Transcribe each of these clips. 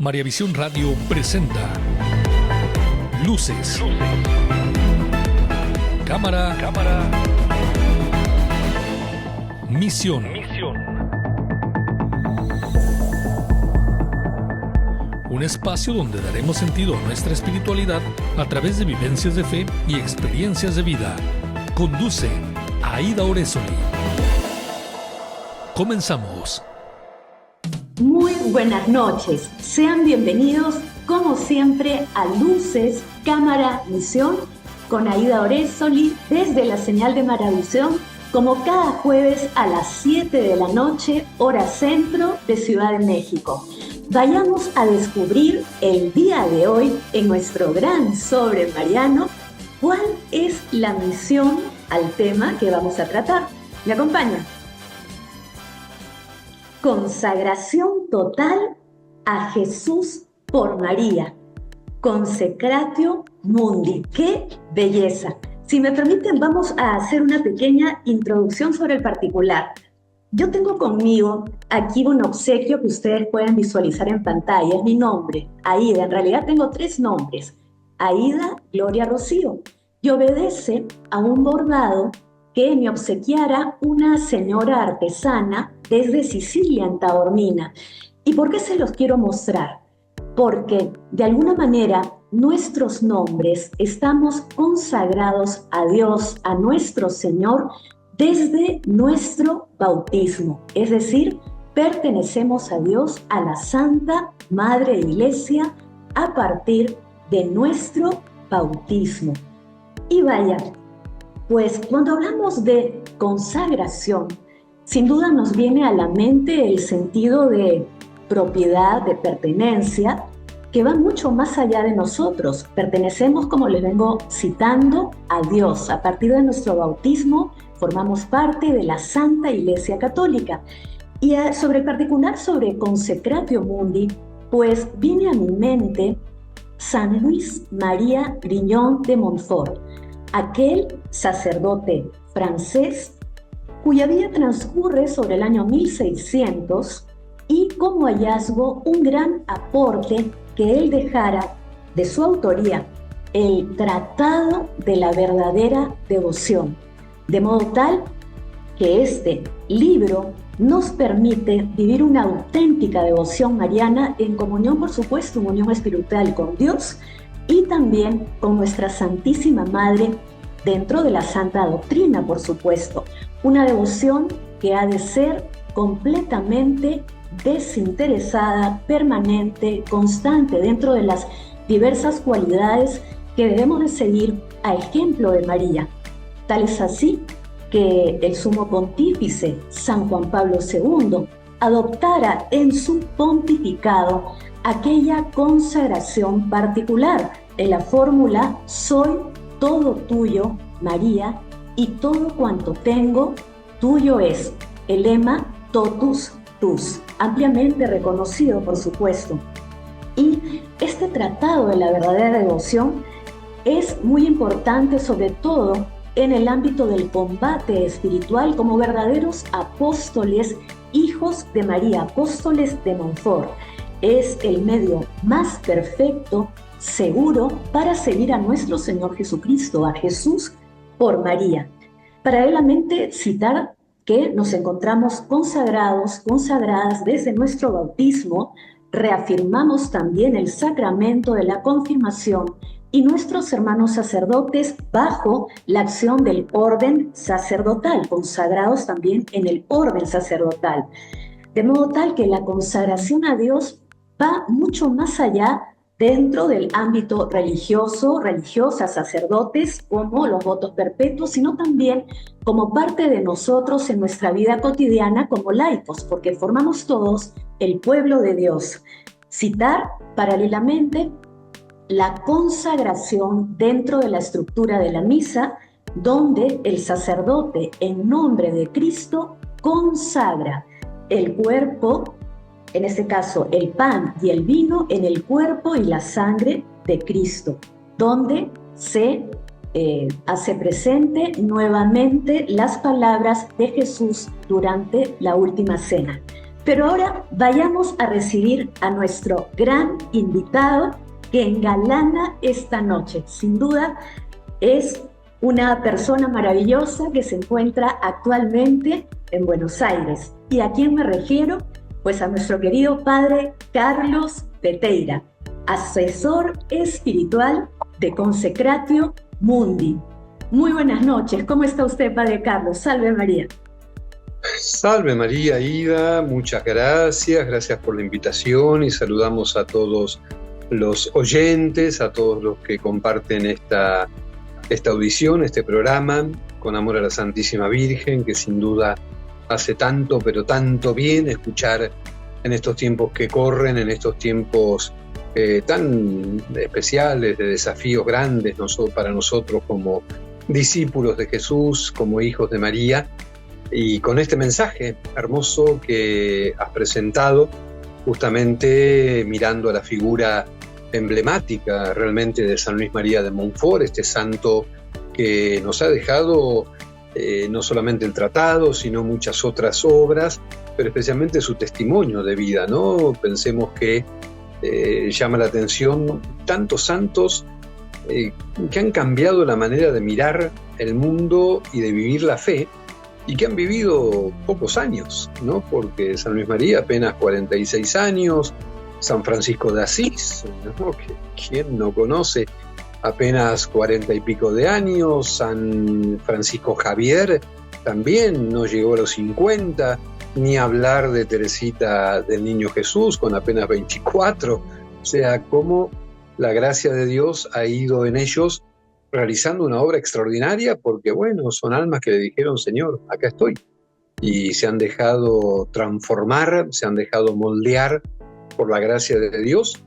María Visión Radio presenta Luces. Cámara. Misión. Un espacio donde daremos sentido a nuestra espiritualidad a través de vivencias de fe y experiencias de vida. Conduce Aida Orezoli. Comenzamos. Muy buenas noches. Sean bienvenidos, como siempre, a Luces, Cámara, Misión, con Aida Orezoli, desde la señal de Maravisión, como cada jueves a las 7 de la noche, hora centro de Ciudad de México. Vayamos a descubrir el día de hoy, en nuestro gran sobre mariano, cuál es la misión al tema que vamos a tratar. ¿Me acompaña? Consagración total a Jesús por María. Consecratio mundi. ¡Qué belleza! Si me permiten, vamos a hacer una pequeña introducción sobre el particular. Yo tengo conmigo aquí un obsequio que ustedes pueden visualizar en pantalla. Es mi nombre, Aida. En realidad tengo 3 nombres. Aida Gloria Rocío. Y obedece a un bordado que me obsequiara una señora artesana desde Sicilia, en Taormina. ¿Y por qué se los quiero mostrar? Porque de alguna manera nuestros nombres estamos consagrados a Dios, a nuestro Señor, desde nuestro bautismo. Es decir, pertenecemos a Dios, a la Santa Madre Iglesia, a partir de nuestro bautismo. Y vaya, pues cuando hablamos de consagración, sin duda nos viene a la mente el sentido de propiedad, de pertenencia, que va mucho más allá de nosotros. Pertenecemos, como les vengo citando, a Dios. A partir de nuestro bautismo, formamos parte de la Santa Iglesia Católica. Y sobre particular, sobre Consecratio Mundi, pues viene a mi mente San Luis María Grignon de Montfort, aquel sacerdote francés cuya vida transcurre sobre el año 1600 y como hallazgo un gran aporte que él dejara de su autoría, el Tratado de la Verdadera Devoción, de modo tal que este libro nos permite vivir una auténtica devoción mariana en comunión, por supuesto, en unión espiritual con Dios y también con nuestra Santísima Madre dentro de la Santa Doctrina, por supuesto. Una devoción que ha de ser completamente desinteresada, permanente, constante dentro de las diversas cualidades que debemos de seguir a ejemplo de María. Tal es así que el sumo pontífice San Juan Pablo II adoptara en su pontificado aquella consagración particular en la fórmula «Soy todo tuyo, María, y todo cuanto tengo, tuyo es». El lema «Totus tus», ampliamente reconocido, por supuesto. Y este tratado de la verdadera devoción es muy importante, sobre todo en el ámbito del combate espiritual, como verdaderos apóstoles, hijos de María, apóstoles de Montfort. Es el medio más perfecto, seguro, para seguir a nuestro Señor Jesucristo, a Jesús por María. Paralelamente, citar que nos encontramos consagrados, consagradas desde nuestro bautismo, reafirmamos también el sacramento de la confirmación y nuestros hermanos sacerdotes bajo la acción del orden sacerdotal, consagrados también en el orden sacerdotal. De modo tal que la consagración a Dios va mucho más allá dentro del ámbito religioso, religiosas, sacerdotes, como los votos perpetuos, sino también como parte de nosotros en nuestra vida cotidiana como laicos, porque formamos todos el pueblo de Dios. Citar paralelamente la consagración dentro de la estructura de la misa, donde el sacerdote, en nombre de Cristo, consagra el cuerpo, en este caso el pan y el vino, en el cuerpo y la sangre de Cristo, donde se hace presente nuevamente las palabras de Jesús durante la última cena. Pero ahora vayamos a recibir a nuestro gran invitado que engalana esta noche. Sin duda es una persona maravillosa que se encuentra actualmente en Buenos Aires. ¿Y a quién me refiero? Pues a nuestro querido padre Carlos Peteira, asesor espiritual de Consecratio Mundi. Muy buenas noches. ¿Cómo está usted, padre Carlos? Salve María. Salve María, Ida, muchas gracias por la invitación y saludamos a todos los oyentes, a todos los que comparten esta audición, este programa, con amor a la Santísima Virgen, que sin duda hace tanto, pero tanto bien escuchar en estos tiempos que corren, en estos tiempos tan especiales, de desafíos grandes para nosotros como discípulos de Jesús, como hijos de María. Y con este mensaje hermoso que has presentado, justamente mirando a la figura emblemática realmente de San Luis María de Montfort, este santo que nos ha dejado no solamente el tratado, sino muchas otras obras, pero especialmente su testimonio de vida, ¿no? Pensemos que llama la atención tantos santos que han cambiado la manera de mirar el mundo y de vivir la fe, y que han vivido pocos años, ¿no? Porque San Luis María apenas 46 años, San Francisco de Asís, ¿no? ¿Quién no conoce? Apenas 40 y pico de años, San Francisco Javier también no llegó a los 50, ni hablar de Teresita del Niño Jesús con apenas 24, o sea, cómo la gracia de Dios ha ido en ellos realizando una obra extraordinaria, porque bueno, son almas que le dijeron, Señor, acá estoy, y se han dejado transformar, se han dejado moldear por la gracia de Dios,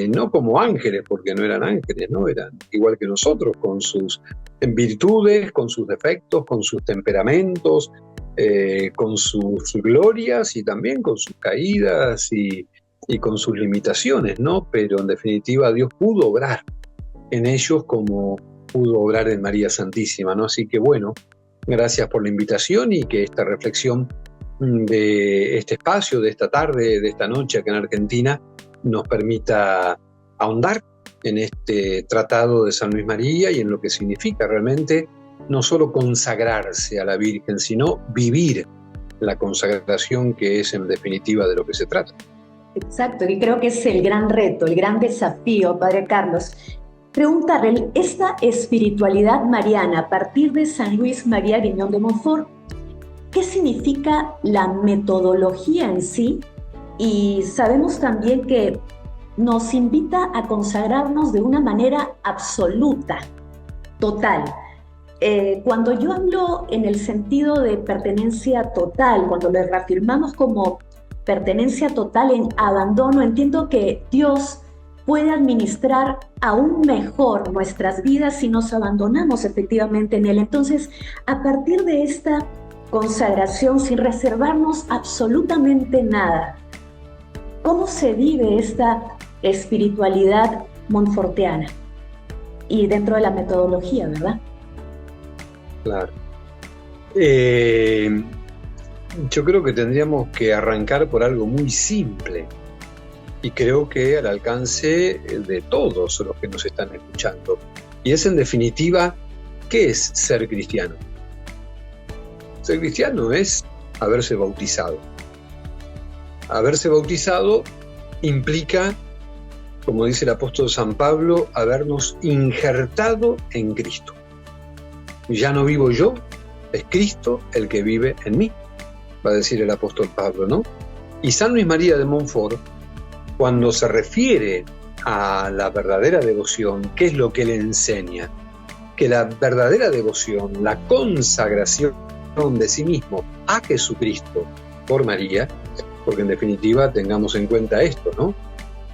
no como ángeles, porque no eran ángeles, no eran igual que nosotros, con sus virtudes, con sus defectos, con sus temperamentos, con sus glorias y también con sus caídas y con sus limitaciones, ¿no? Pero en definitiva Dios pudo obrar en ellos como pudo obrar en María Santísima, ¿no? Así que bueno, gracias por la invitación y que esta reflexión de este espacio, de esta tarde, de esta noche acá en Argentina, nos permita ahondar en este tratado de San Luis María y en lo que significa realmente no solo consagrarse a la Virgen, sino vivir la consagración, que es en definitiva de lo que se trata. Exacto, y creo que es el gran reto, el gran desafío, padre Carlos. Preguntarle, esta espiritualidad mariana a partir de San Luis María Griñón de Montfort, ¿qué significa la metodología en sí? Y sabemos también que nos invita a consagrarnos de una manera absoluta, total. Cuando yo hablo en el sentido de pertenencia total, cuando lo reafirmamos como pertenencia total en abandono, entiendo que Dios puede administrar aún mejor nuestras vidas si nos abandonamos efectivamente en Él. Entonces, a partir de esta consagración, sin reservarnos absolutamente nada, ¿cómo se vive esta espiritualidad montfortiana? Y dentro de la metodología, ¿verdad? Claro. Yo creo que tendríamos que arrancar por algo muy simple, y creo que al alcance de todos los que nos están escuchando. Y es en definitiva, ¿qué es ser cristiano? Ser cristiano es haberse bautizado. Haberse bautizado implica, como dice el apóstol San Pablo, habernos injertado en Cristo. Ya no vivo yo, es Cristo el que vive en mí, va a decir el apóstol Pablo, ¿no? Y San Luis María de Montfort, cuando se refiere a la verdadera devoción, ¿qué es lo que le enseña? Que la verdadera devoción, la consagración de sí mismo a Jesucristo por María, porque en definitiva tengamos en cuenta esto, ¿no?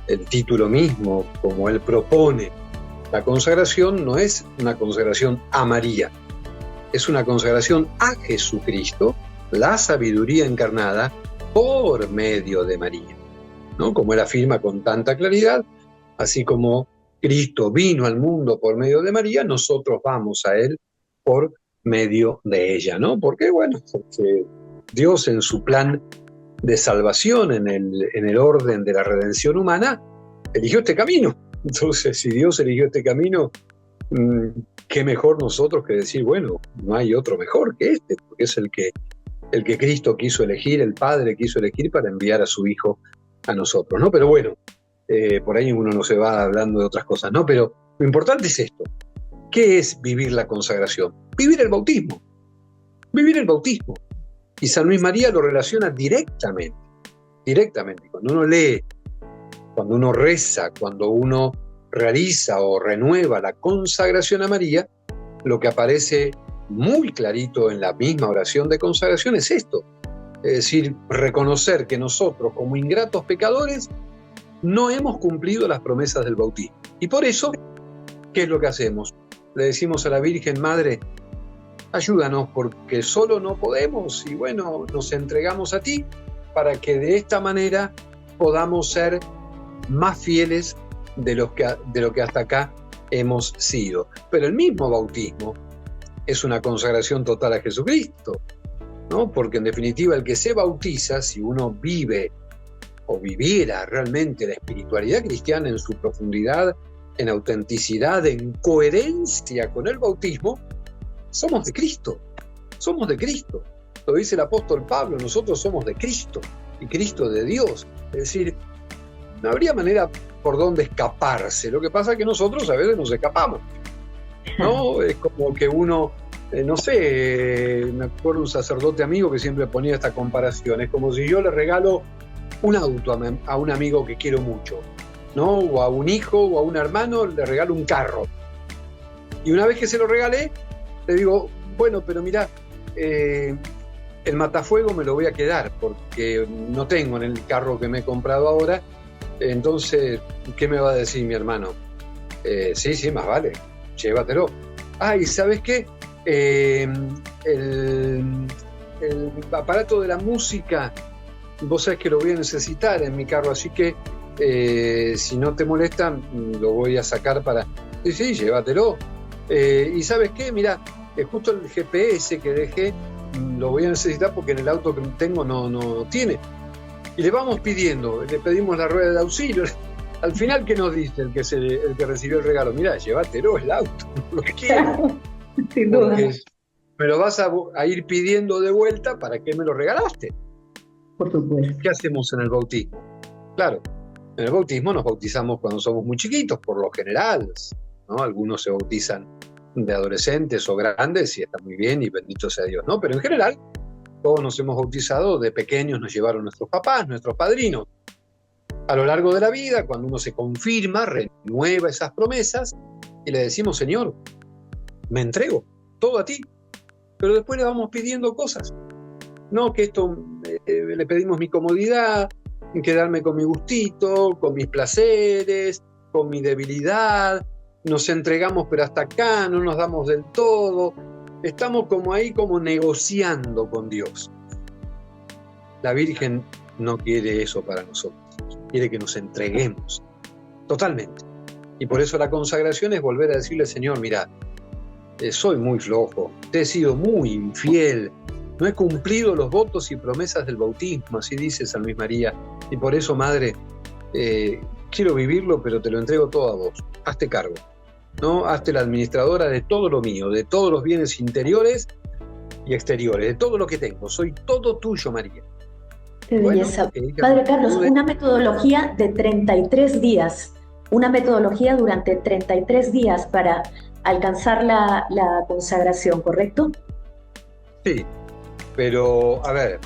El título mismo, como él propone, la consagración no es una consagración a María, es una consagración a Jesucristo, la sabiduría encarnada por medio de María, ¿no? Como él afirma con tanta claridad, así como Cristo vino al mundo por medio de María, nosotros vamos a Él por medio de ella, ¿no? Porque, bueno, porque Dios en su plan de salvación, en el orden de la redención humana, eligió este camino. Entonces, si Dios eligió este camino, qué mejor nosotros que decir, bueno, no hay otro mejor que este, porque es el que Cristo quiso elegir, el Padre quiso elegir para enviar a su Hijo a nosotros, ¿no? Pero bueno, por ahí uno no se va hablando de otras cosas, ¿no? Pero lo importante es esto. ¿Qué es vivir la consagración? Vivir el bautismo. Vivir el bautismo. Y San Luis María lo relaciona directamente. Cuando uno lee, cuando uno reza, cuando uno realiza o renueva la consagración a María, lo que aparece muy clarito en la misma oración de consagración es esto. Es decir, reconocer que nosotros, como ingratos pecadores, no hemos cumplido las promesas del bautismo. Y por eso, ¿qué es lo que hacemos? Le decimos a la Virgen Madre, ayúdanos porque solo no podemos, y bueno, nos entregamos a ti para que de esta manera podamos ser más fieles de lo que hasta acá hemos sido. Pero el mismo bautismo es una consagración total a Jesucristo, ¿no? Porque en definitiva el que se bautiza, si uno vive o viviera realmente la espiritualidad cristiana en su profundidad, en autenticidad, en coherencia con el bautismo, somos de Cristo, somos de Cristo. Lo dice el apóstol Pablo, nosotros somos de Cristo y Cristo de Dios. Es decir, no habría manera por dónde escaparse. Lo que pasa es que nosotros a veces nos escapamos, ¿no? Es como que uno, no sé, me acuerdo un sacerdote amigo que siempre ponía esta comparación. Es como si yo le regalo un auto a un amigo que quiero mucho, ¿no? O a un hijo o a un hermano le regalo un carro. Y una vez que se lo regalé, le digo, bueno, pero mirá, el matafuego me lo voy a quedar porque no tengo en el carro que me he comprado ahora. Entonces, ¿qué me va a decir mi hermano? Sí, más vale, llévatelo. ¿Y sabes qué? El aparato de la música, vos sabés que lo voy a necesitar en mi carro, así que si no te molesta, lo voy a sacar para... Sí, llévatelo. ¿Y sabes qué? Mirá, justo el GPS que dejé lo voy a necesitar porque en el auto que tengo no tiene. Y le vamos pidiendo, le pedimos la rueda de auxilio. Al final, ¿qué nos dice el que recibió el regalo? Mirá, llévatelo el auto, no lo quiero. Sin duda. Porque me lo vas a ir pidiendo de vuelta, ¿para qué me lo regalaste? Por supuesto. ¿Qué hacemos en el bautismo? Claro, en el bautismo nos bautizamos cuando somos muy chiquitos, por lo general, ¿no? Algunos se bautizan de adolescentes o grandes y está muy bien y bendito sea Dios, ¿no? Pero en general, todos nos hemos bautizado de pequeños, nos llevaron nuestros papás, nuestros padrinos. A lo largo de la vida, cuando uno se confirma, renueva esas promesas y le decimos, Señor, me entrego todo a ti. Pero después le vamos pidiendo cosas. No, que esto le pedimos mi comodidad, quedarme con mi gustito, con mis placeres, con mi debilidad. Nos entregamos, pero hasta acá, no nos damos del todo. Estamos como ahí, como negociando con Dios. La Virgen no quiere eso para nosotros. Quiere que nos entreguemos totalmente. Y por eso la consagración es volver a decirle, Señor, mira, soy muy flojo, te he sido muy infiel, no he cumplido los votos y promesas del bautismo, así dice San Luis María. Y por eso, Madre, quiero vivirlo, pero te lo entrego todo a vos. Hazte cargo, ¿no? Hazte la administradora de todo lo mío, de todos los bienes interiores y exteriores, de todo lo que tengo. Soy todo tuyo, María. Qué belleza. Padre Carlos, una metodología de 33 días, una metodología durante 33 días para alcanzar la consagración, ¿correcto? Sí, pero a ver,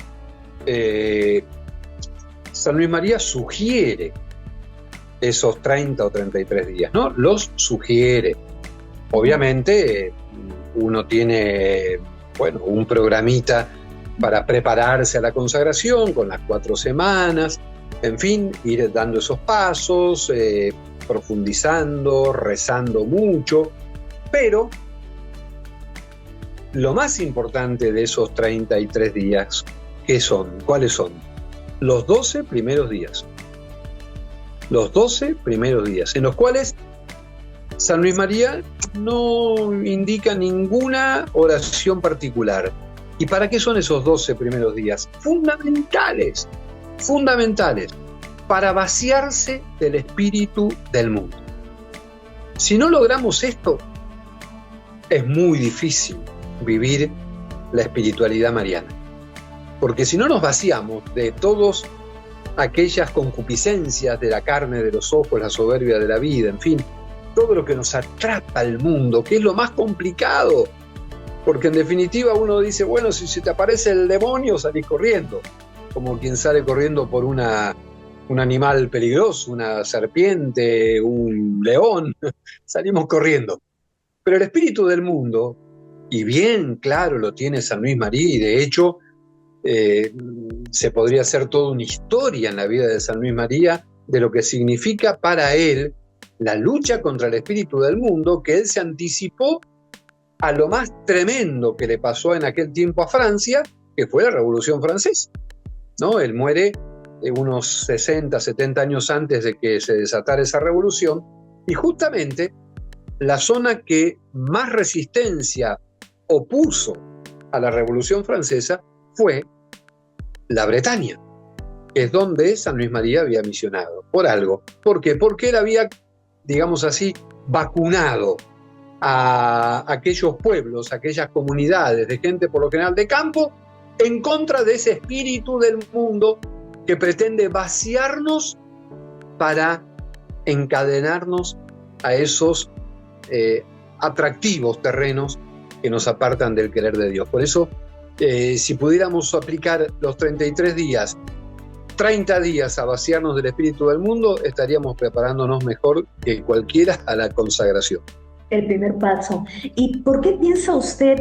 San Luis María sugiere esos 30 o 33 días, ¿no? Los sugiere. Obviamente uno tiene, bueno, un programita para prepararse a la consagración con las 4 semanas, en fin, ir dando esos pasos, profundizando, rezando mucho, pero lo más importante de esos 33 días, ¿qué son? ¿Cuáles son? Los 12 primeros días. Los 12 primeros días, en los cuales San Luis María no indica ninguna oración particular. ¿Y para qué son esos 12 primeros días? Fundamentales, fundamentales para vaciarse del espíritu del mundo. Si no logramos esto, es muy difícil vivir la espiritualidad mariana. Porque si no nos vaciamos de todas aquellas concupiscencias de la carne, de los ojos, la soberbia de la vida, en fin, todo lo que nos atrapa al mundo, que es lo más complicado. Porque en definitiva uno dice, bueno, si se te aparece el demonio, salís corriendo. Como quien sale corriendo por un animal peligroso, una serpiente, un león, salimos corriendo. Pero el espíritu del mundo, y bien claro lo tiene San Luis María, y de hecho se podría hacer toda una historia en la vida de San Luis María de lo que significa para él la lucha contra el espíritu del mundo, que él se anticipó a lo más tremendo que le pasó en aquel tiempo a Francia, que fue la Revolución Francesa, ¿no? Él muere unos 60, 70 años antes de que se desatara esa revolución, y justamente la zona que más resistencia opuso a la Revolución Francesa fue la Bretaña, que es donde San Luis María había misionado, por algo. ¿Por qué? Porque él había, digamos así, vacunado a aquellos pueblos, aquellas comunidades de gente por lo general de campo, en contra de ese espíritu del mundo que pretende vaciarnos para encadenarnos a esos atractivos terrenos que nos apartan del querer de Dios. Por eso, si pudiéramos aplicar los 33 días, 30 días a vaciarnos del espíritu del mundo, estaríamos preparándonos mejor que cualquiera a la consagración. El primer paso. ¿Y por qué piensa usted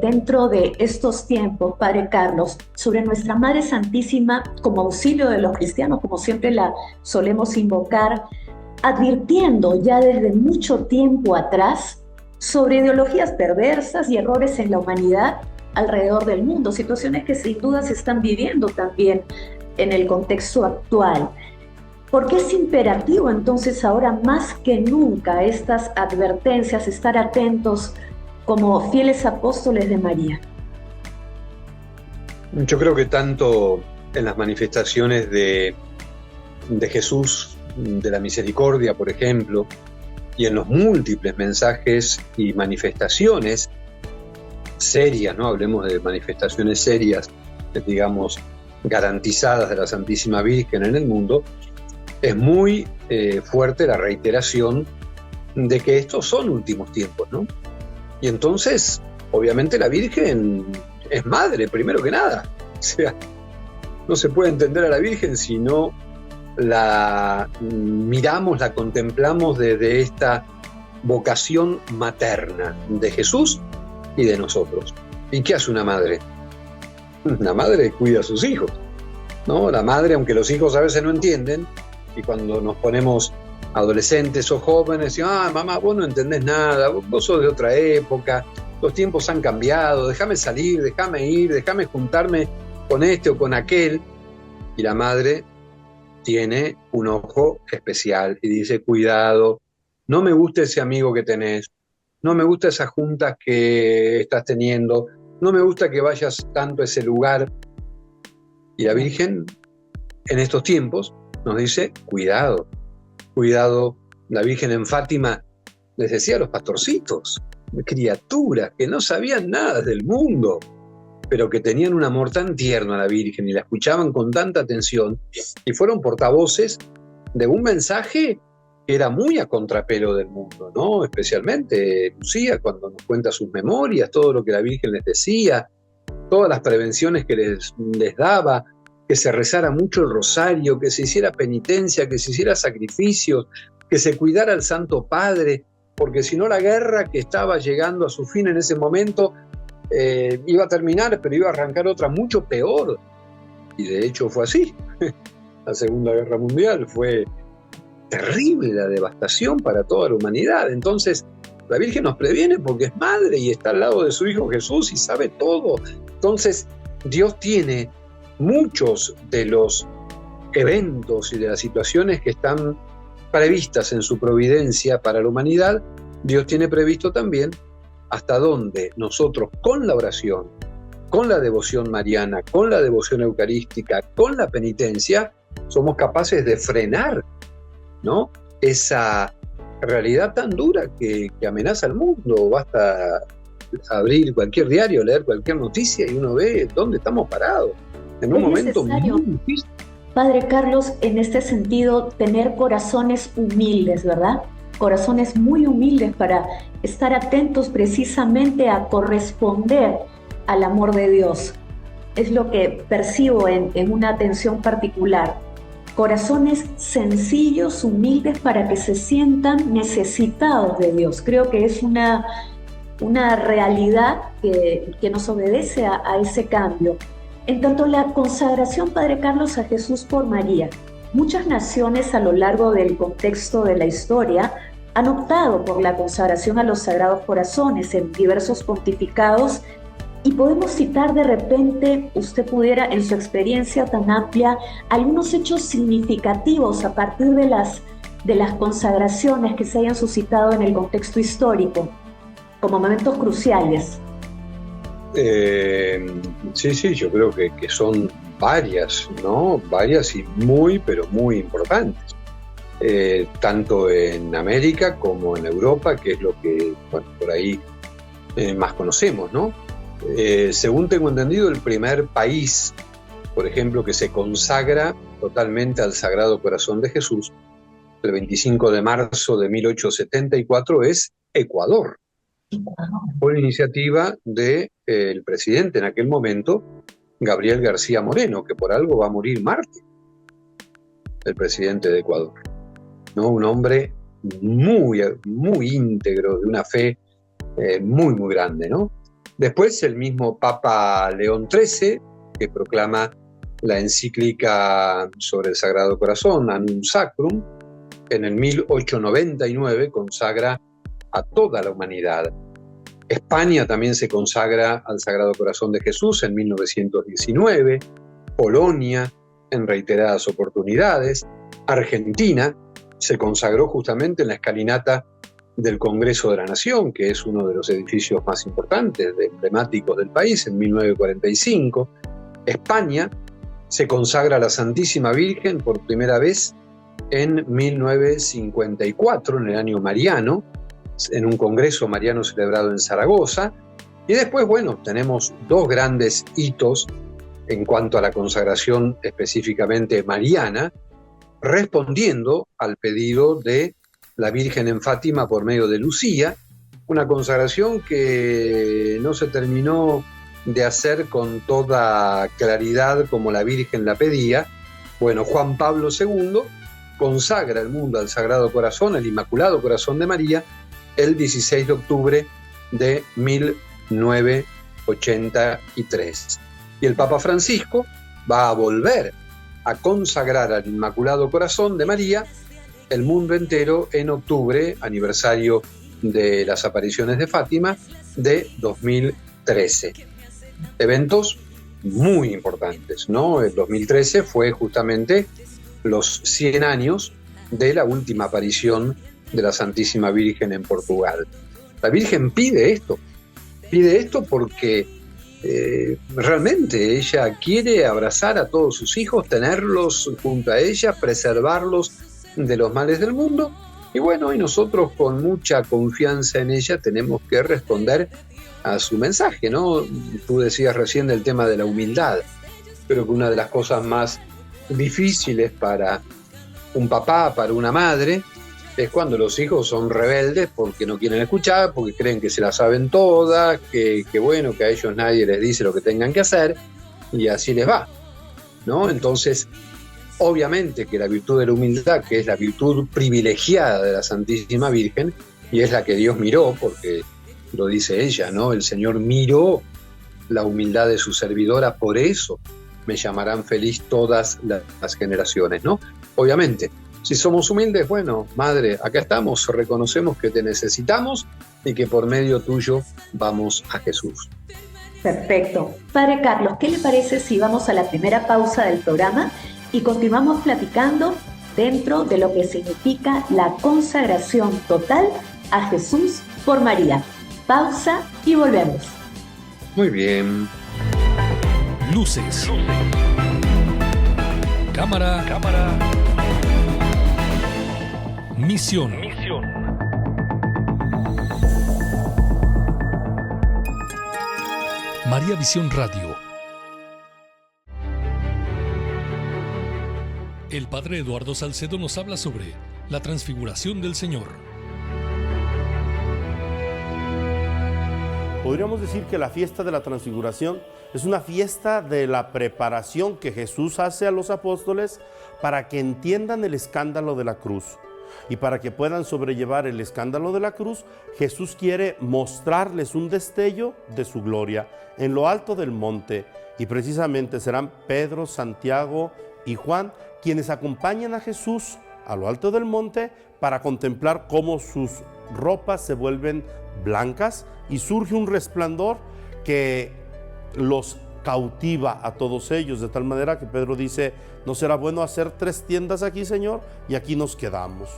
dentro de estos tiempos, Padre Carlos, sobre nuestra Madre Santísima como auxilio de los cristianos, como siempre la solemos invocar, advirtiendo ya desde mucho tiempo atrás sobre ideologías perversas y errores en la humanidad alrededor del mundo, situaciones que sin duda se están viviendo también en el contexto actual? ¿Por qué es imperativo entonces ahora más que nunca estas advertencias, estar atentos como fieles apóstoles de María? Yo creo que tanto en las manifestaciones de Jesús, de la misericordia, por ejemplo, y en los múltiples mensajes y manifestaciones serias, ¿no? Hablemos de manifestaciones serias, digamos, garantizadas de la Santísima Virgen en el mundo, es muy fuerte la reiteración de que estos son últimos tiempos, ¿no? Y entonces, obviamente la Virgen es madre, primero que nada. O sea, no se puede entender a la Virgen si no la miramos, la contemplamos desde esta vocación materna de Jesús y de nosotros. ¿Y qué hace una madre? Una madre cuida a sus hijos, ¿no? La madre, aunque los hijos a veces no entienden, y cuando nos ponemos adolescentes o jóvenes, decimos, mamá, vos no entendés nada, vos sos de otra época, los tiempos han cambiado, déjame salir, déjame ir, déjame juntarme con este o con aquel. Y la madre tiene un ojo especial y dice, cuidado, no me gusta ese amigo que tenés, no me gusta esas juntas que estás teniendo, no me gusta que vayas tanto a ese lugar. Y la Virgen, en estos tiempos, nos dice, cuidado, cuidado. La Virgen en Fátima les decía a los pastorcitos, criaturas que no sabían nada del mundo, pero que tenían un amor tan tierno a la Virgen y la escuchaban con tanta atención, y fueron portavoces de un mensaje que era muy a contrapelo del mundo, ¿no? Especialmente Lucía, cuando nos cuenta sus memorias, todo lo que la Virgen les decía, todas las prevenciones que les daba, que se rezara mucho el rosario, que se hiciera penitencia, que se hiciera sacrificios, que se cuidara al Santo Padre, porque si no la guerra que estaba llegando a su fin en ese momento iba a terminar, pero iba a arrancar otra mucho peor. Y de hecho fue así. La Segunda Guerra Mundial fue terrible, la devastación para toda la humanidad. Entonces la Virgen nos previene porque es madre y está al lado de su Hijo Jesús y sabe todo. Entonces Dios tiene muchos de los eventos y de las situaciones que están previstas en su providencia para la humanidad. Dios tiene previsto también hasta dónde nosotros con la oración, con la devoción mariana, con la devoción eucarística, con la penitencia, somos capaces de frenar, ¿no?, esa realidad tan dura que amenaza al mundo. Basta abrir cualquier diario, leer cualquier noticia y uno ve dónde estamos parados, en un momento muy difícil. Padre Carlos, en este sentido, tener corazones humildes, ¿verdad? Corazones muy humildes para estar atentos precisamente a corresponder al amor de Dios. Es lo que percibo en una atención particular. Corazones sencillos, humildes, para que se sientan necesitados de Dios. Creo que es una realidad que nos obedece a ese cambio. En tanto la consagración, Padre Carlos, a Jesús por María, muchas naciones a lo largo del contexto de la historia han optado por la consagración a los Sagrados Corazones en diversos pontificados, y podemos citar de repente, usted pudiera, en su experiencia tan amplia, algunos hechos significativos a partir de las consagraciones que se hayan suscitado en el contexto histórico, como momentos cruciales. Sí, yo creo que son varias, ¿no? Varias y pero muy importantes. Tanto en América como en Europa, que es lo que, bueno, por ahí más conocemos, ¿no? Según tengo entendido, el primer país, por ejemplo, que se consagra totalmente al Sagrado Corazón de Jesús, el 25 de marzo de 1874, es Ecuador. Fue la iniciativa del presidente en aquel momento, Gabriel García Moreno, que por algo va a morir mártir, el presidente de Ecuador, ¿no? Un hombre muy íntegro, de una fe muy grande, ¿no? Después el mismo Papa León XIII, que proclama la encíclica sobre el Sagrado Corazón, Annum Sacrum, en el 1899 consagra a toda la humanidad. España también se consagra al Sagrado Corazón de Jesús en 1919, Polonia en reiteradas oportunidades, Argentina se consagró justamente en la escalinata del Congreso de la Nación, que es uno de los edificios más importantes, emblemáticos del país, en 1945. España se consagra a la Santísima Virgen por primera vez en 1954, en el año mariano, en un congreso mariano celebrado en Zaragoza. Y después, bueno, tenemos dos grandes hitos en cuanto a la consagración específicamente mariana, respondiendo al pedido de la Virgen en Fátima por medio de Lucía, una consagración que no se terminó de hacer con toda claridad como la Virgen la pedía. Bueno, Juan Pablo II consagra el mundo al Sagrado Corazón, al Inmaculado Corazón de María, el 16 de octubre de 1983. Y el Papa Francisco va a volver a consagrar al Inmaculado Corazón de María el mundo entero en octubre, aniversario de las apariciones de Fátima, de 2013. Eventos muy importantes, ¿no? El 2013 fue justamente los 100 años de la última aparición de la Santísima Virgen en Portugal. La Virgen pide esto porque realmente ella quiere abrazar a todos sus hijos, tenerlos junto a ella, preservarlos de los males del mundo, y bueno, y nosotros con mucha confianza en ella tenemos que responder a su mensaje, ¿no? Tú decías recién del tema de la humildad. Creo que una de las cosas más difíciles para un papá, para una madre, es cuando los hijos son rebeldes porque no quieren escuchar, porque creen que se la saben todas, que bueno, que a ellos nadie les dice lo que tengan que hacer, y así les va, ¿no? Entonces, obviamente que la virtud de la humildad, que es la virtud privilegiada de la Santísima Virgen, y es la que Dios miró, porque lo dice ella, ¿no? El Señor miró la humildad de su servidora, por eso me llamarán feliz todas las generaciones, ¿no? Obviamente, si somos humildes, bueno, Madre, acá estamos, reconocemos que te necesitamos y que por medio tuyo vamos a Jesús. Perfecto. Padre Carlos, ¿qué le parece si vamos a la primera pausa del programa y continuamos platicando dentro de lo que significa la consagración total a Jesús por María? Pausa y volvemos. Muy bien. Luces. Cámara. Misión. María Visión Radio. El padre Eduardo Salcedo nos habla sobre la transfiguración del Señor. Podríamos decir que la fiesta de la transfiguración es una fiesta de la preparación que Jesús hace a los apóstoles para que entiendan el escándalo de la cruz. Y para que puedan sobrellevar el escándalo de la cruz, Jesús quiere mostrarles un destello de su gloria en lo alto del monte. Y precisamente serán Pedro, Santiago y Juan quienes acompañan a Jesús a lo alto del monte para contemplar cómo sus ropas se vuelven blancas y surge un resplandor que los cautiva a todos ellos, de tal manera que Pedro dice: ¿no será bueno hacer 3 tiendas aquí, Señor? Y aquí nos quedamos.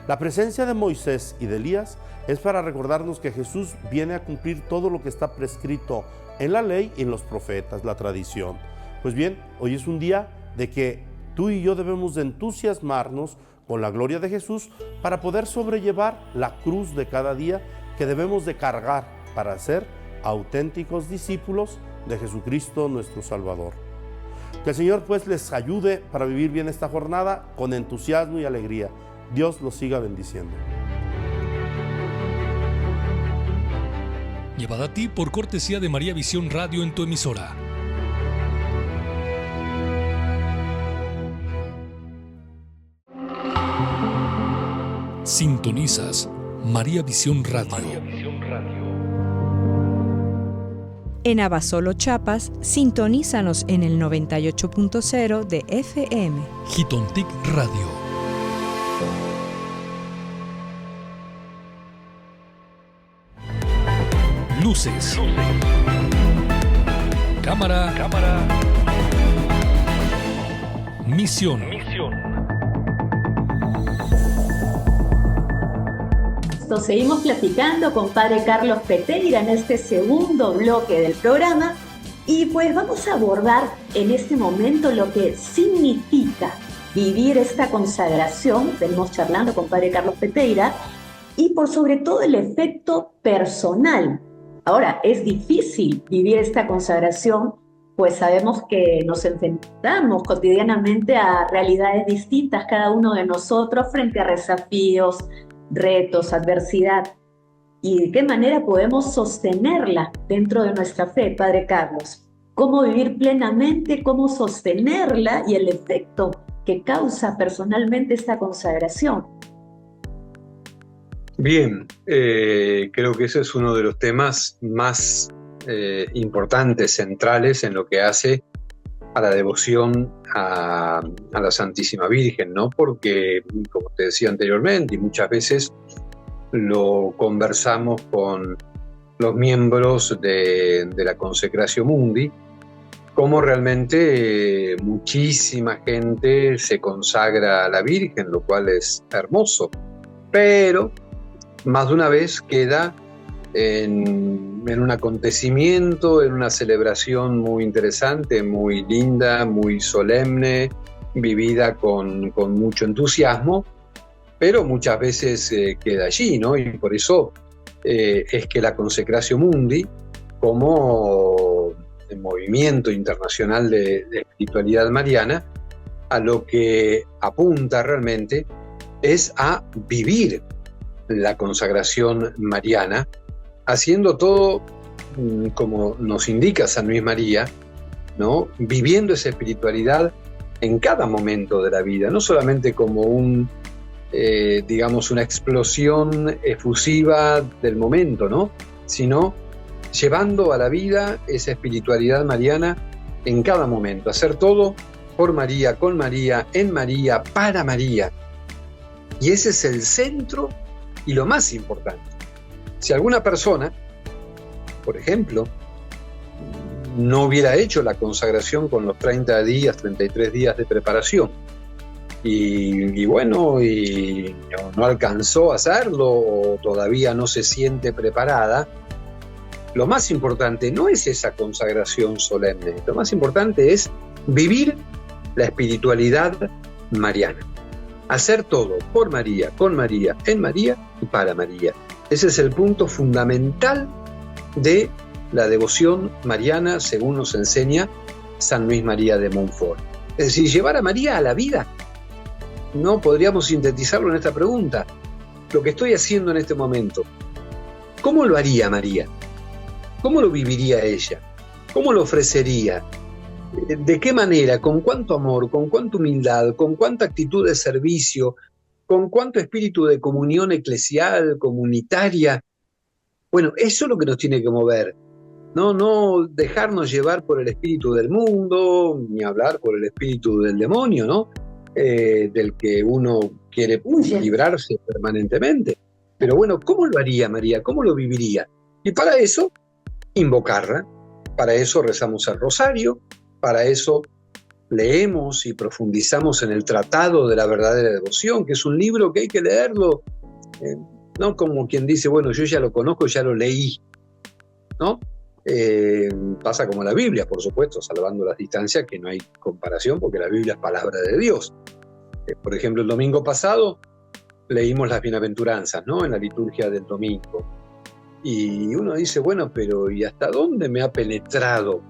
La presencia de Moisés y de Elías es para recordarnos que Jesús viene a cumplir todo lo que está prescrito en la ley y en los profetas, la tradición. Pues bien, hoy es un día de que tú y yo debemos de entusiasmarnos con la gloria de Jesús para poder sobrellevar la cruz de cada día que debemos de cargar para ser auténticos discípulos de Jesucristo nuestro Salvador. Que el Señor pues les ayude para vivir bien esta jornada con entusiasmo y alegría. Dios los siga bendiciendo. Llevada a ti por cortesía de María Visión Radio en tu emisora. Sintonizas María Visión Radio. En Abasolo, Chiapas, sintonízanos en el 98.0 de FM. Jitontic Radio. Luces. Cámara. Misión. Seguimos platicando con Padre Carlos Peteira en este segundo bloque del programa y pues vamos a abordar en este momento lo que significa vivir esta consagración. Venimos charlando con Padre Carlos Peteira y por sobre todo el efecto personal. Ahora, es difícil vivir esta consagración, pues sabemos que nos enfrentamos cotidianamente a realidades distintas cada uno de nosotros frente a desafíos, retos, adversidad. ¿Y de qué manera podemos sostenerla dentro de nuestra fe, Padre Carlos? ¿Cómo vivir plenamente, cómo sostenerla y el efecto que causa personalmente esta consagración? Bien, creo que ese es uno de los temas más importantes, centrales en lo que hace a la devoción a la Santísima Virgen, ¿no? Porque, como te decía anteriormente, y muchas veces lo conversamos con los miembros de la Consecratio Mundi, cómo realmente muchísima gente se consagra a la Virgen, lo cual es hermoso, pero más de una vez queda en un acontecimiento, en una celebración muy interesante, muy linda, muy solemne, vivida con mucho entusiasmo, pero muchas veces queda allí, ¿no? Y por eso es que la Consecratio Mundi, como el movimiento internacional de espiritualidad mariana, a lo que apunta realmente es a vivir la consagración mariana, haciendo todo como nos indica San Luis María, ¿no? Viviendo esa espiritualidad en cada momento de la vida, no solamente como digamos, una explosión efusiva del momento, ¿no? Sino llevando a la vida esa espiritualidad mariana en cada momento, hacer todo por María, con María, en María, para María. Y ese es el centro y lo más importante. Si alguna persona, por ejemplo, no hubiera hecho la consagración con los 30 días, 33 días de preparación, y no alcanzó a hacerlo o todavía no se siente preparada, lo más importante no es esa consagración solemne, lo más importante es vivir la espiritualidad mariana. Hacer todo por María, con María, en María y para María. Ese es el punto fundamental de la devoción mariana, según nos enseña San Luis María de Montfort. Es decir, llevar a María a la vida. No podríamos sintetizarlo en esta pregunta. Lo que estoy haciendo en este momento, ¿cómo lo haría María? ¿Cómo lo viviría ella? ¿Cómo lo ofrecería? ¿De qué manera? ¿Con cuánto amor? ¿Con cuánta humildad? ¿Con cuánta actitud de servicio? ¿Con cuánto espíritu de comunión eclesial, comunitaria? Bueno, eso es lo que nos tiene que mover. No dejarnos llevar por el espíritu del mundo, ni hablar por el espíritu del demonio, ¿no? Del que uno quiere librarse permanentemente. Pero bueno, ¿cómo lo haría María? ¿Cómo lo viviría? Y para eso, invocarla. Para eso rezamos el rosario. Para eso leemos y profundizamos en el Tratado de la Verdadera Devoción, que es un libro que hay que leerlo, no como quien dice, bueno, yo ya lo conozco, ya lo leí, ¿no? Pasa como la Biblia, por supuesto, salvando las distancias, que no hay comparación, porque la Biblia es palabra de Dios. Por ejemplo, el domingo pasado leímos las bienaventuranzas, ¿no? En la liturgia del domingo. Y uno dice, bueno, pero ¿y hasta dónde me ha penetrado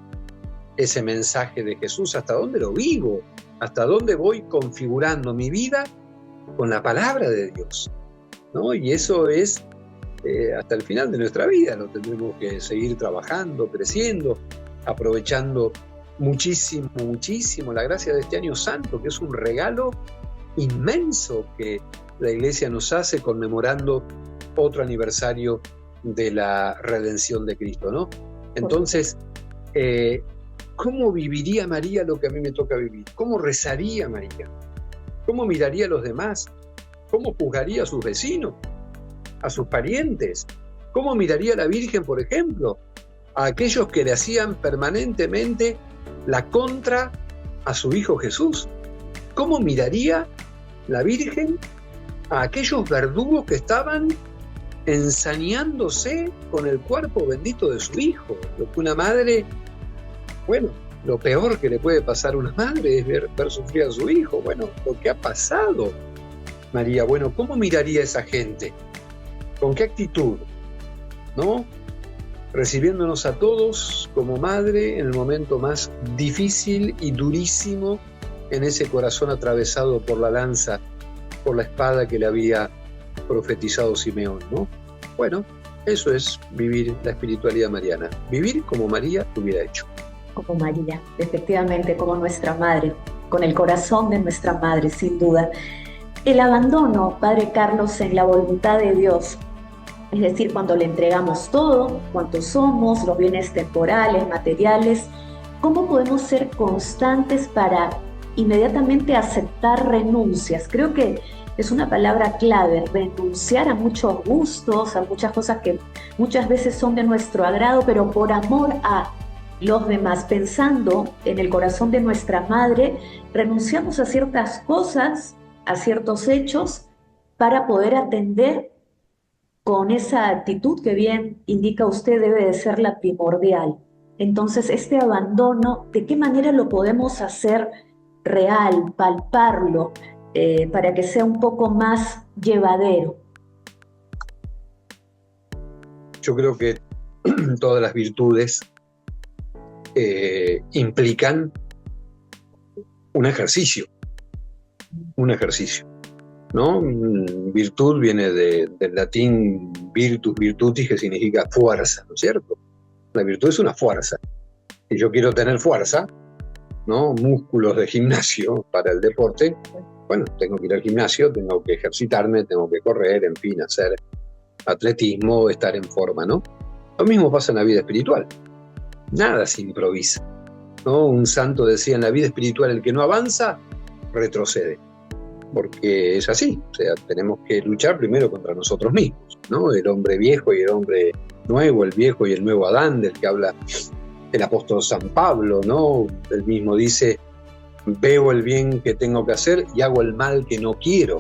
ese mensaje de Jesús? ¿Hasta dónde lo vivo? ¿Hasta dónde voy configurando mi vida con la palabra de Dios? ¿No? Y eso es hasta el final de nuestra vida. Lo tendremos que seguir trabajando, creciendo, aprovechando muchísimo, muchísimo la gracia de este año santo, que es un regalo inmenso que la Iglesia nos hace conmemorando otro aniversario de la redención de Cristo, ¿no? Entonces, ¿cómo viviría María lo que a mí me toca vivir? ¿Cómo rezaría María? ¿Cómo miraría a los demás? ¿Cómo juzgaría a sus vecinos? ¿A sus parientes? ¿Cómo miraría a la Virgen, por ejemplo? A aquellos que le hacían permanentemente la contra a su Hijo Jesús. ¿Cómo miraría la Virgen a aquellos verdugos que estaban ensañándose con el cuerpo bendito de su Hijo? Lo que una madre, bueno, lo peor que le puede pasar a una madre es ver sufrir a su hijo. Bueno, lo que ha pasado, María, bueno, ¿cómo miraría a esa gente? ¿Con qué actitud? ¿No? Recibiéndonos a todos como madre en el momento más difícil y durísimo, en ese corazón atravesado por la lanza, por la espada que le había profetizado Simeón, ¿no? Bueno, eso es vivir la espiritualidad mariana. Vivir como María lo hubiera hecho. Como María, efectivamente, como nuestra madre, con el corazón de nuestra madre, sin duda. El abandono, Padre Carlos, en la voluntad de Dios, es decir, cuando le entregamos todo, cuanto somos, los bienes temporales, materiales, ¿cómo podemos ser constantes para inmediatamente aceptar renuncias? Creo que es una palabra clave, renunciar a muchos gustos, a muchas cosas que muchas veces son de nuestro agrado, pero por amor a los demás, pensando en el corazón de nuestra madre, renunciamos a ciertas cosas, a ciertos hechos, para poder atender con esa actitud que bien indica usted debe de ser la primordial. Entonces, este abandono, ¿de qué manera lo podemos hacer real, palparlo, para que sea un poco más llevadero? Yo creo que todas las virtudes implican un ejercicio, ¿no? Virtud viene del latín virtus, virtutis, que significa fuerza, ¿no es cierto? La virtud es una fuerza. Si yo quiero tener fuerza, ¿no? Músculos de gimnasio para el deporte, bueno, tengo que ir al gimnasio, tengo que ejercitarme, tengo que correr, en fin, hacer atletismo, estar en forma, ¿no? Lo mismo pasa en la vida espiritual. Nada se improvisa, ¿no? Un santo decía, en la vida espiritual el que no avanza, retrocede. Porque es así, o sea, tenemos que luchar primero contra nosotros mismos, ¿no? El hombre viejo y el hombre nuevo, el viejo y el nuevo Adán, del que habla el apóstol San Pablo, ¿no? Él mismo dice, veo el bien que tengo que hacer y hago el mal que no quiero.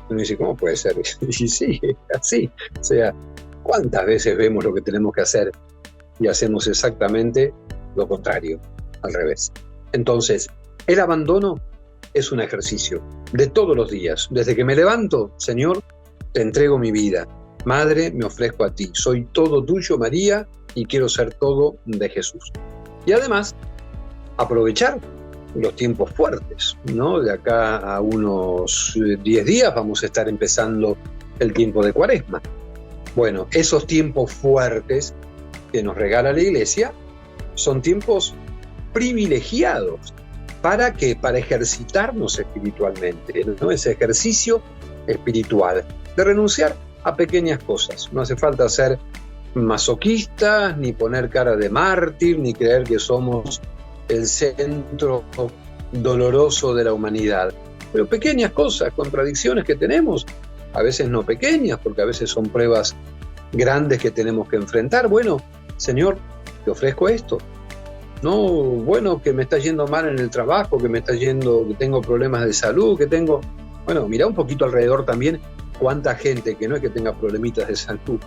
Uno dice, ¿cómo puede ser? Y sí, así. O sea, ¿cuántas veces vemos lo que tenemos que hacer y hacemos exactamente lo contrario, al revés. Entonces, el abandono es un ejercicio de todos los días. Desde que me levanto, Señor, te entrego mi vida. Madre, me ofrezco a ti. Soy todo tuyo, María, y quiero ser todo de Jesús. Y además, aprovechar los tiempos fuertes, ¿no? De acá a unos 10 días vamos a estar empezando el tiempo de Cuaresma. Bueno, esos tiempos fuertes que nos regala la Iglesia son tiempos privilegiados. ¿Para qué? Para ejercitarnos espiritualmente, ¿no? Ese ejercicio espiritual de renunciar a pequeñas cosas. No hace falta ser masoquistas, ni poner cara de mártir, ni creer que somos el centro doloroso de la humanidad. Pero pequeñas cosas, contradicciones que tenemos, a veces no pequeñas, porque a veces son pruebas grandes que tenemos que enfrentar. Bueno, Señor, te ofrezco esto. No, bueno, que me está yendo mal en el trabajo, que tengo problemas de salud, Bueno, mira un poquito alrededor también cuánta gente que no es que tenga problemitas de salud,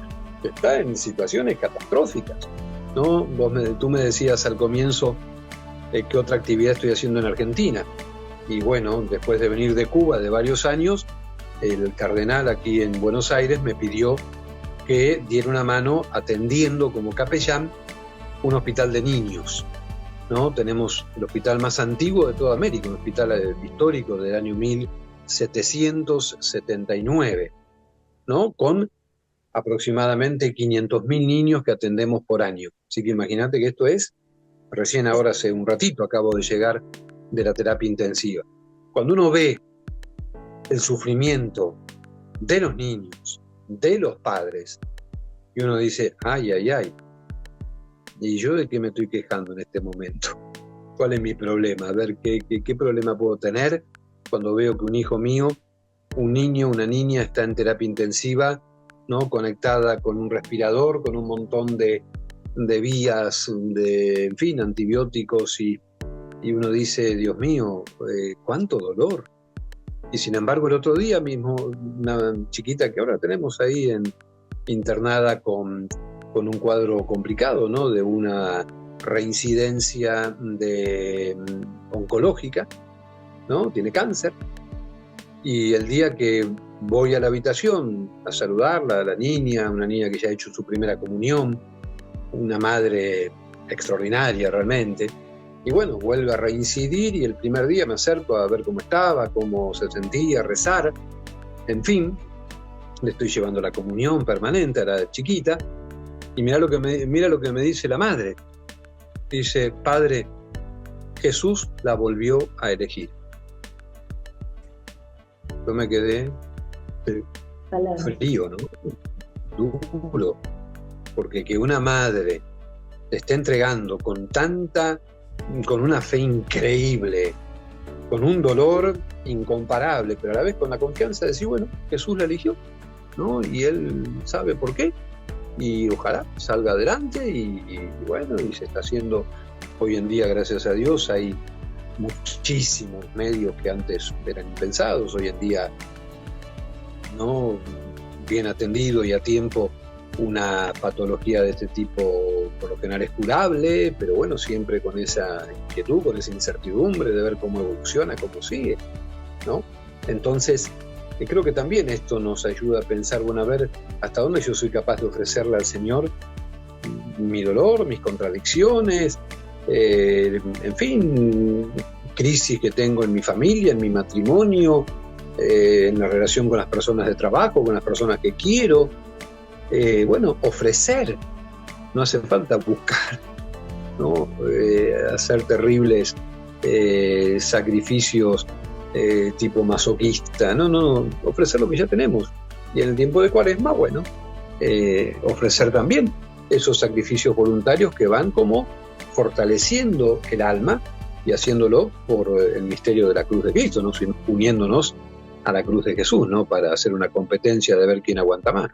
está en situaciones catastróficas, ¿no? Tú me decías al comienzo qué otra actividad estoy haciendo en Argentina. Y bueno, después de venir de Cuba de varios años, el cardenal aquí en Buenos Aires me pidió que diera una mano atendiendo como capellán un hospital de niños, ¿no? Tenemos el hospital más antiguo de toda América, un hospital histórico del año 1779, ¿no? Con aproximadamente 500.000 niños que atendemos por año. Así que imagínate que esto es, recién ahora hace un ratito acabo de llegar de la terapia intensiva. Cuando uno ve el sufrimiento de los niños, de los padres, y uno dice, ay, ay, ay, ¿y yo de qué me estoy quejando en este momento? ¿Cuál es mi problema? A ver, ¿qué problema puedo tener cuando veo que un hijo mío, un niño, una niña está en terapia intensiva, ¿no? Conectada con un respirador, con un montón de vías, en fin, antibióticos, y uno dice, Dios mío, cuánto dolor. Y sin embargo, el otro día mismo, una chiquita que ahora tenemos ahí internada con un cuadro complicado, ¿no? De una reincidencia oncológica, ¿no? Tiene cáncer. Y el día que voy a la habitación a saludarla, a la niña, una niña que ya ha hecho su primera comunión, una madre extraordinaria realmente, y bueno, vuelve a reincidir, y el primer día me acerco a ver cómo estaba, cómo se sentía, rezar, en fin, le estoy llevando la comunión permanente a la chiquita, y mira lo que me dice la madre. Dice, Padre, Jesús la volvió a elegir. Yo me quedé frío, ¿no? Duro, porque que una madre te esté entregando con una fe increíble, con un dolor incomparable, pero a la vez con la confianza de decir, bueno, Jesús la eligió, ¿no? Y Él sabe por qué, y ojalá salga adelante, y bueno, y se está haciendo hoy en día, gracias a Dios, hay muchísimos medios que antes eran impensados, hoy en día, ¿no? Bien atendido y a tiempo, una patología de este tipo por lo general es curable, pero bueno, siempre con esa inquietud, con esa incertidumbre de ver cómo evoluciona, cómo sigue, ¿no? Entonces, creo que también esto nos ayuda a pensar, bueno, a ver hasta dónde yo soy capaz de ofrecerle al Señor mi dolor, mis contradicciones, en fin, crisis que tengo en mi familia, en mi matrimonio, en la relación con las personas de trabajo, con las personas que quiero. Bueno, ofrecer, no hace falta buscar, ¿no? Hacer terribles sacrificios tipo masoquista, no, ofrecer lo que ya tenemos. Y en el tiempo de Cuaresma, bueno, ofrecer también esos sacrificios voluntarios que van como fortaleciendo el alma y haciéndolo por el misterio de la cruz de Cristo, ¿no? Uniéndonos a la cruz de Jesús, ¿no? Para hacer una competencia de ver quién aguanta más.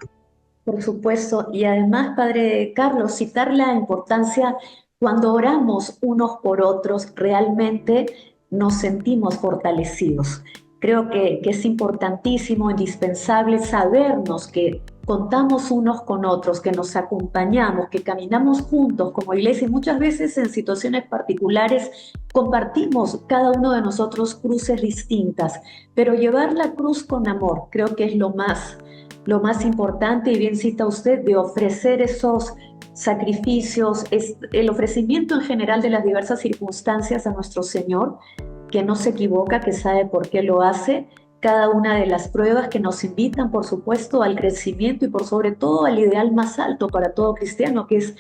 Por supuesto, y además, Padre Carlos, citar la importancia cuando oramos unos por otros, realmente nos sentimos fortalecidos. Creo que es importantísimo, indispensable sabernos que contamos unos con otros, que nos acompañamos, que caminamos juntos como iglesia, y muchas veces en situaciones particulares compartimos cada uno de nosotros cruces distintas, pero llevar la cruz con amor creo que es lo más importante, y bien cita usted, de ofrecer esos sacrificios, es el ofrecimiento en general de las diversas circunstancias a nuestro Señor, que no se equivoca, que sabe por qué lo hace. Cada una de las pruebas que nos invitan, por supuesto, al crecimiento y por sobre todo al ideal más alto para todo cristiano, que es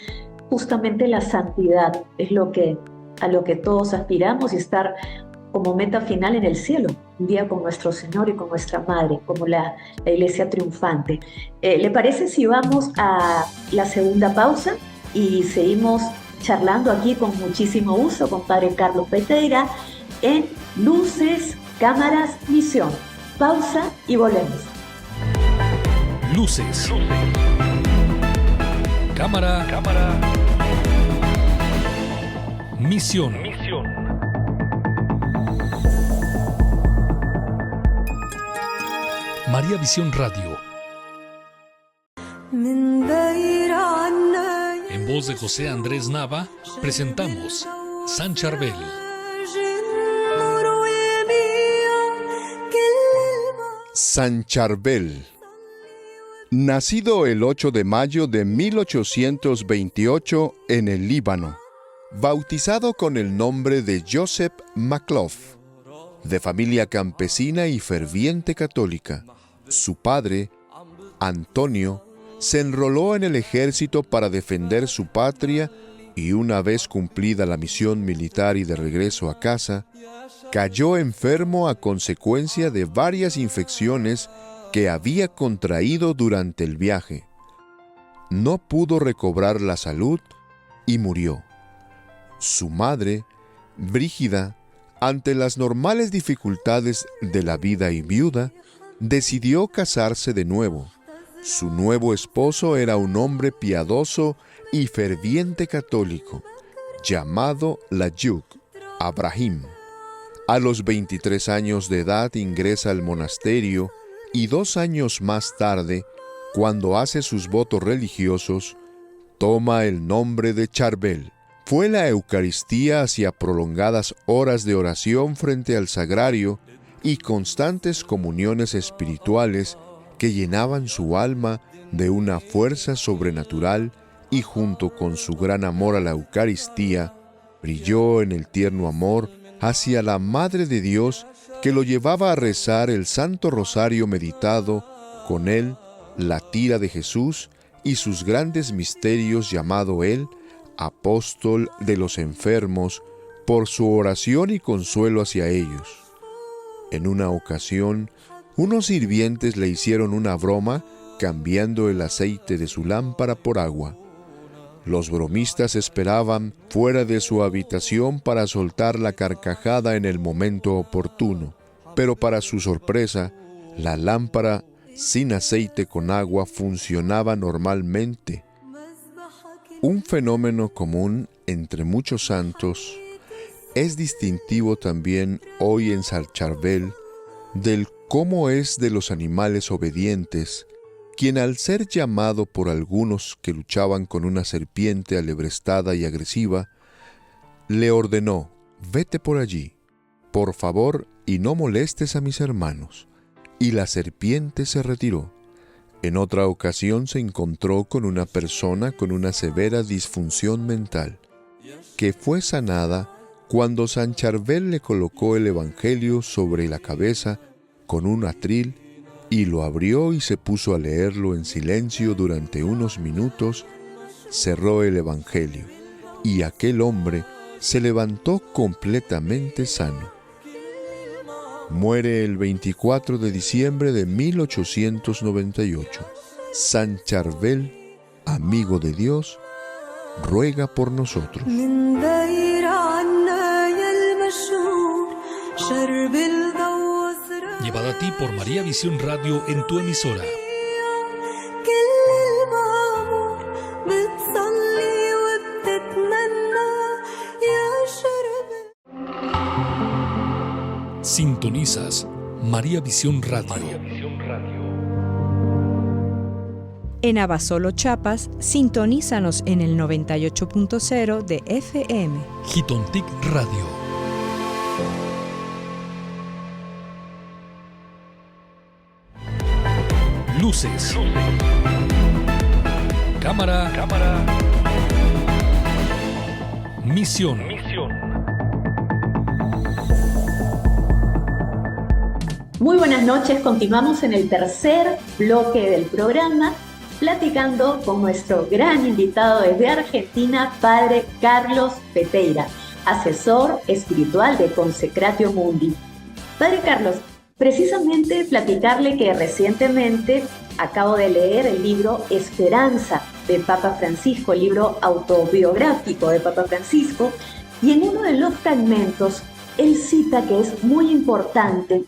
justamente la santidad. Es a lo que todos aspiramos, y estar como meta final en el cielo, un día con nuestro Señor y con nuestra Madre, como la iglesia triunfante. ¿Le parece si vamos a la segunda pausa y seguimos charlando aquí con muchísimo gusto con Padre Carlos Peteira en Luces, Cámaras, Misión? Pausa y volvemos. Luces. Cámara. Misión. María Visión Radio. En voz de José Andrés Nava, presentamos San Charbel. San Charbel. Nacido el 8 de mayo de 1828 en el Líbano, bautizado con el nombre de Joseph Makloff, de familia campesina y ferviente católica. Su padre, Antonio, se enroló en el ejército para defender su patria y, una vez cumplida la misión militar y de regreso a casa, cayó enfermo a consecuencia de varias infecciones que había contraído durante el viaje. No pudo recobrar la salud y murió. Su madre, Brígida, ante las normales dificultades de la vida y viuda, decidió casarse de nuevo. Su nuevo esposo era un hombre piadoso y ferviente católico, llamado Layuk Abrahim. A los 23 años de edad ingresa al monasterio y 2 años más tarde, cuando hace sus votos religiosos, toma el nombre de Charbel. Fue la Eucaristía hacia prolongadas horas de oración frente al sagrario y constantes comuniones espirituales que llenaban su alma de una fuerza sobrenatural, y junto con su gran amor a la Eucaristía, brilló en el tierno amor hacia la Madre de Dios, que lo llevaba a rezar el Santo Rosario meditado, con él la tira de Jesús y sus grandes misterios, llamado él apóstol de los enfermos, por su oración y consuelo hacia ellos. En una ocasión, unos sirvientes le hicieron una broma cambiando el aceite de su lámpara por agua. Los bromistas esperaban fuera de su habitación para soltar la carcajada en el momento oportuno, pero para su sorpresa, la lámpara sin aceite con agua funcionaba normalmente. Un fenómeno común entre muchos santos, es distintivo también hoy en San Charbel del cómo es de los animales obedientes, quien al ser llamado por algunos que luchaban con una serpiente alebrestada y agresiva, le ordenó: «Vete por allí, por favor, y no molestes a mis hermanos». Y la serpiente se retiró. En otra ocasión se encontró con una persona con una severa disfunción mental, que fue sanada cuando San Charbel le colocó el Evangelio sobre la cabeza con un atril y lo abrió y se puso a leerlo en silencio durante unos minutos. Cerró el Evangelio y aquel hombre se levantó completamente sano. Muere el 24 de diciembre de 1898. San Charbel, amigo de Dios, ruega por nosotros. Llevada a ti por María Visión Radio en tu emisora. Sintonizas María Visión Radio. En Abasolo, Chiapas, sintonízanos en el 98.0 de FM. Jitontic Radio. Luces. Cámara. Misión. Muy buenas noches, continuamos en el tercer bloque del programa, platicando con nuestro gran invitado desde Argentina, Padre Carlos Peteira, asesor espiritual de Consecratio Mundi. Padre Carlos, precisamente platicarle que recientemente acabo de leer el libro Esperanza de Papa Francisco, el libro autobiográfico de Papa Francisco, y en uno de los fragmentos él cita que es muy importante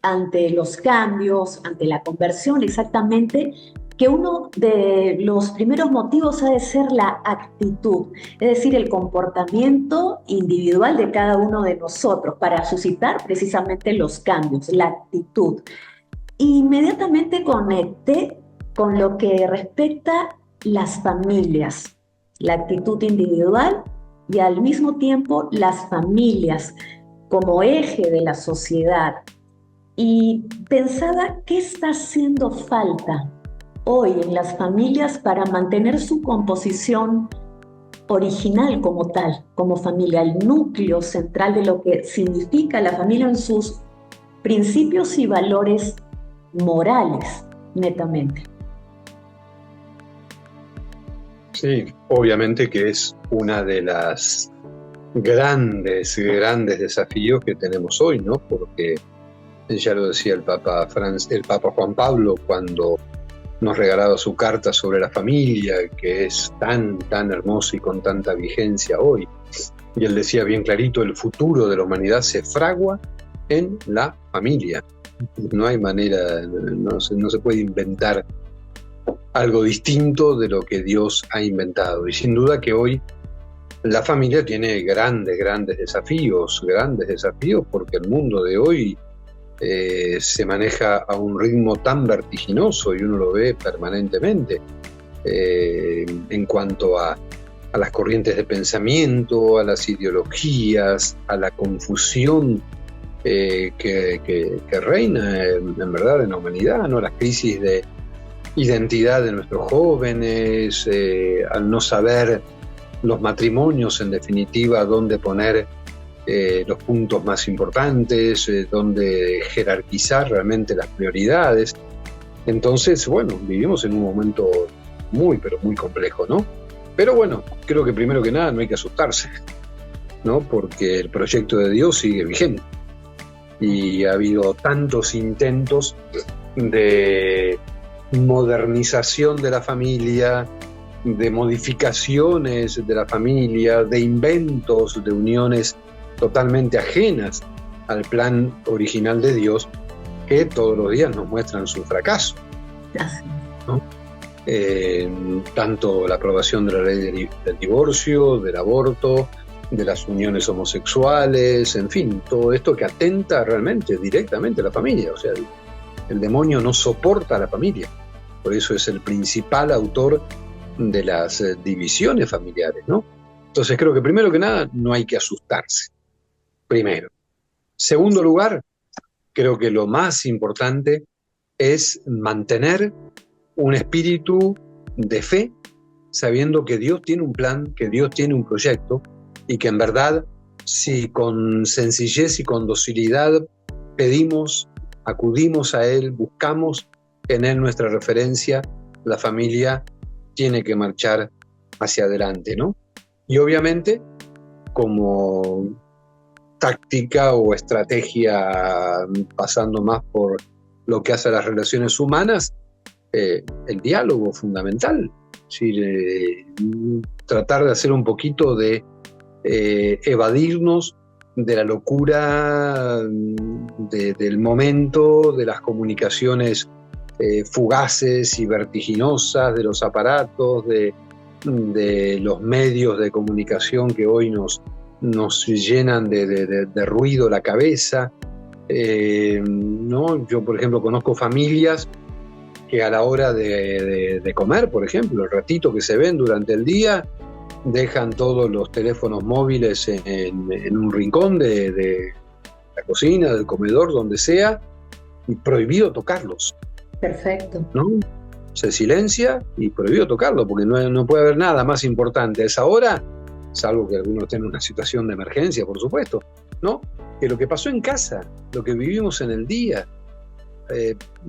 ante los cambios, ante la conversión exactamente, que uno de los primeros motivos ha de ser la actitud, es decir, el comportamiento individual de cada uno de nosotros para suscitar precisamente los cambios, la actitud. Inmediatamente conecté con lo que respecta las familias, la actitud individual y al mismo tiempo las familias como eje de la sociedad. Y pensaba, ¿qué está haciendo falta hoy en las familias para mantener su composición original como tal, como familia, el núcleo central de lo que significa la familia en sus principios y valores morales, netamente? Sí, obviamente que es una de las grandes desafíos que tenemos hoy, ¿no? Porque ya lo decía el Papa Juan Pablo cuando nos regalaba su carta sobre la familia, que es tan hermosa y con tanta vigencia hoy. Y él decía bien clarito, el futuro de la humanidad se fragua en la familia. No hay manera, no se puede inventar algo distinto de lo que Dios ha inventado. Y sin duda que hoy la familia tiene grandes desafíos porque el mundo de hoy se maneja a un ritmo tan vertiginoso y uno lo ve permanentemente en cuanto a las corrientes de pensamiento, a las ideologías, a la confusión que reina en verdad en la humanidad, ¿no? Las crisis de identidad de nuestros jóvenes, al no saber los matrimonios en definitiva dónde poner los puntos más importantes, dónde jerarquizar realmente las prioridades. Entonces, bueno, vivimos en un momento muy complejo, ¿no? Pero bueno, creo que primero que nada no hay que asustarse, ¿no? Porque el proyecto de Dios sigue vigente. Y ha habido tantos intentos de modernización de la familia, de modificaciones de la familia, de inventos, de uniones totalmente ajenas al plan original de Dios, que todos los días nos muestran su fracaso, ¿no? Tanto la aprobación de la ley del divorcio, del aborto, de las uniones homosexuales, en fin, todo esto que atenta realmente directamente a la familia. O sea, el demonio no soporta a la familia, por eso es el principal autor de las divisiones familiares, ¿no? Entonces creo que primero que nada no hay que asustarse. Primero. Segundo lugar, creo que lo más importante es mantener un espíritu de fe, sabiendo que Dios tiene un plan, que Dios tiene un proyecto, y que en verdad, si con sencillez y con docilidad pedimos, acudimos a Él, buscamos en Él nuestra referencia, la familia tiene que marchar hacia adelante, ¿no? Y obviamente, como táctica o estrategia, pasando más por lo que hace a las relaciones humanas, el diálogo fundamental. Es decir, tratar de hacer un poquito de evadirnos de la locura del momento, de las comunicaciones fugaces y vertiginosas, de los aparatos, de los medios de comunicación que hoy nos llenan de ruido la cabeza. ¿No? Yo, por ejemplo, conozco familias que a la hora de comer, por ejemplo, el ratito que se ven durante el día, dejan todos los teléfonos móviles en un rincón de la cocina, del comedor, donde sea, y prohibido tocarlos. Perfecto. ¿No? Se silencia y prohibido tocarlo, porque no puede haber nada más importante a esa hora, salvo que algunos estén en una situación de emergencia, por supuesto, ¿no? Que lo que pasó en casa, lo que vivimos en el día.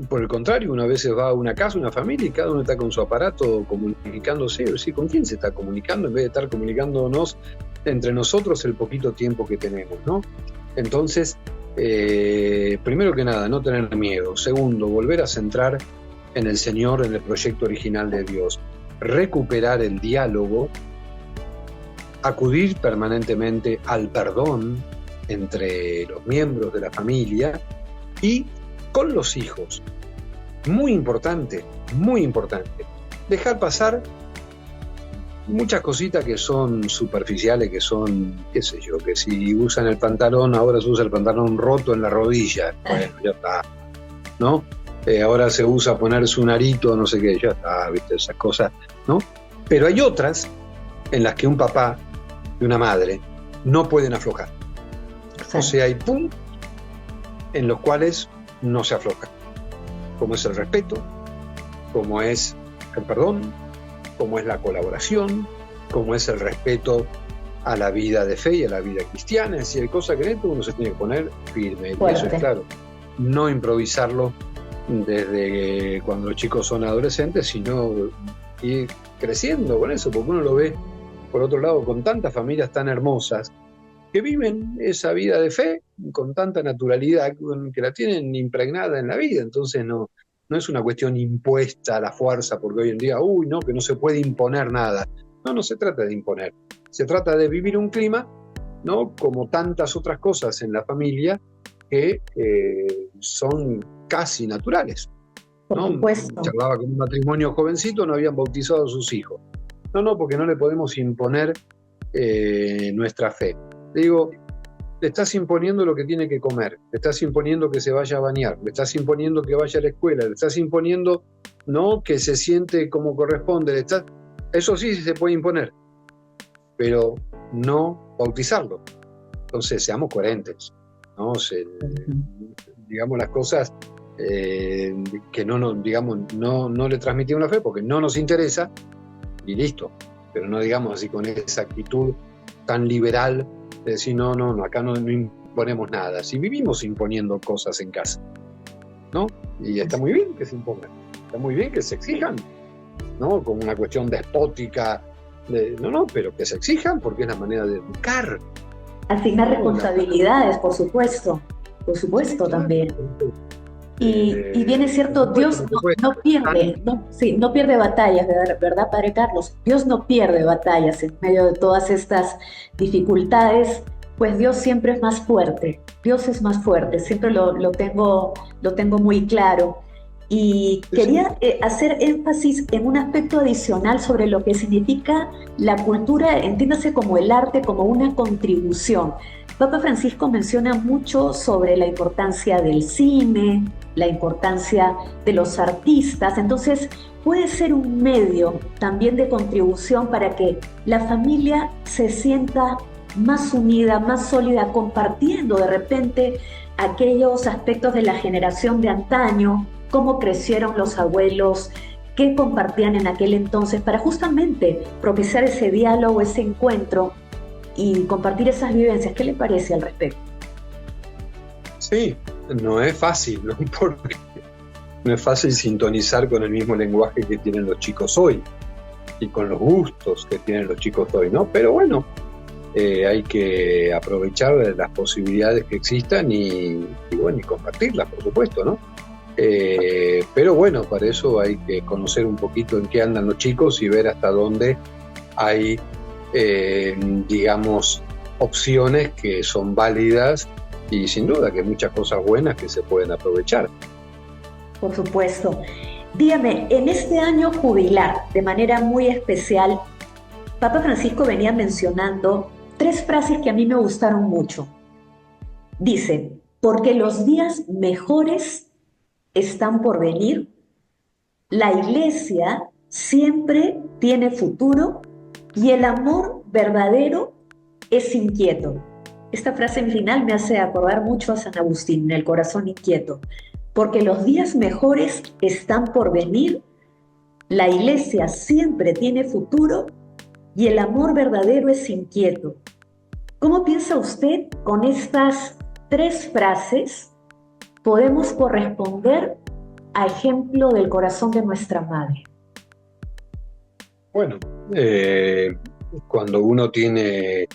Por el contrario, una vez va a una casa, una familia, y cada uno está con su aparato comunicándose. ¿Sí? ¿Con quién se está comunicando? En vez de estar comunicándonos entre nosotros el poquito tiempo que tenemos, ¿no? Entonces, primero que nada, no tener miedo. Segundo, volver a centrar en el Señor, en el proyecto original de Dios. Recuperar el diálogo, acudir permanentemente al perdón entre los miembros de la familia y con los hijos. Muy importante, dejar pasar muchas cositas que son superficiales, que son, qué sé yo, que si usan el pantalón, ahora se usa el pantalón roto en la rodilla, bueno, ya está, ¿no? Ahora se usa ponerse un arito, no sé qué, ya está, viste, esas cosas, ¿no? Pero hay otras en las que un papá y una madre no pueden aflojar. O sea, hay puntos en los cuales no se afloja, como es el respeto, como es el perdón, como es la colaboración, como es el respeto a la vida de fe y a la vida cristiana. Es decir, hay cosas que en esto uno se tiene que poner firme, y eso es claro, no improvisarlo desde cuando los chicos son adolescentes, sino ir creciendo con eso, porque uno lo ve, por otro lado, con tantas familias tan hermosas que viven esa vida de fe con tanta naturalidad, que la tienen impregnada en la vida. Entonces no es una cuestión impuesta a la fuerza, porque hoy en día, no, que no se puede imponer nada. No se trata de imponer. Se trata de vivir un clima, ¿no? Como tantas otras cosas en la familia que son casi naturales, ¿no? Por supuesto. Charlaba con un matrimonio jovencito, no habían bautizado a sus hijos. No, porque no le podemos imponer nuestra fe. Le digo, le estás imponiendo lo que tiene que comer, le estás imponiendo que se vaya a bañar, le estás imponiendo que vaya a la escuela, le estás imponiendo, ¿no?, que se siente como corresponde. Eso sí se puede imponer, pero no bautizarlo. Entonces, seamos coherentes, ¿no? Digamos las cosas que no le transmitimos la fe porque no nos interesa y listo. Pero no digamos así con esa actitud tan liberal de decir, no, acá no imponemos nada. Si vivimos imponiendo cosas en casa, ¿no? Y está muy bien que se impongan, está muy bien que se exijan, ¿no? Como una cuestión despótica, pero que se exijan porque es la manera de educar. Asignar responsabilidades, por supuesto también. Y bien es cierto, Dios no pierde batallas, ¿verdad, Padre Carlos? Dios no pierde batallas en medio de todas estas dificultades, pues Dios siempre es más fuerte. Dios es más fuerte, siempre lo tengo muy claro. Y quería hacer énfasis en un aspecto adicional sobre lo que significa la cultura, entiéndase como el arte, como una contribución. Papa Francisco menciona mucho sobre la importancia del cine, la importancia de los artistas. Entonces, puede ser un medio también de contribución para que la familia se sienta más unida, más sólida, compartiendo de repente aquellos aspectos de la generación de antaño, cómo crecieron los abuelos, qué compartían en aquel entonces, para justamente propiciar ese diálogo, ese encuentro y compartir esas vivencias. ¿Qué le parece al respecto? Sí, no es fácil, ¿no? Porque no es fácil sintonizar con el mismo lenguaje que tienen los chicos hoy y con los gustos que tienen los chicos hoy, ¿no? Pero bueno, hay que aprovechar las posibilidades que existan y compartirlas, por supuesto, ¿no? Pero bueno, para eso hay que conocer un poquito en qué andan los chicos y ver hasta dónde hay opciones que son válidas y sin duda que hay muchas cosas buenas que se pueden aprovechar. Por supuesto. Dígame, en este año jubilar, de manera muy especial, Papa Francisco venía mencionando 3 frases que a mí me gustaron mucho. Dice, porque los días mejores están por venir, la iglesia siempre tiene futuro y el amor verdadero es inquieto. Esta frase en final me hace acordar mucho a San Agustín, el corazón inquieto, porque los días mejores están por venir, la iglesia siempre tiene futuro y el amor verdadero es inquieto. ¿Cómo piensa usted con estas 3 frases podemos corresponder a ejemplo del corazón de nuestra madre? Bueno, cuando uno tiene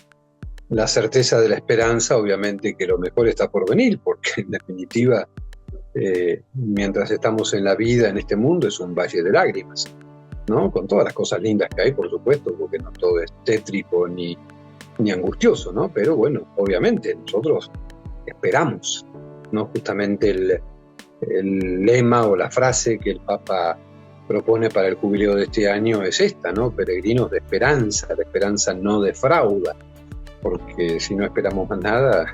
la certeza de la esperanza, obviamente que lo mejor está por venir, porque en definitiva, mientras estamos en la vida, en este mundo, es un valle de lágrimas, ¿no? Con todas las cosas lindas que hay, por supuesto, porque no todo es tétrico ni angustioso, ¿no? Pero bueno, obviamente nosotros esperamos, ¿no? Justamente el lema o la frase que el Papa propone para el jubileo de este año es esta, ¿no? Peregrinos de esperanza, la esperanza no defrauda, porque si no esperamos más nada,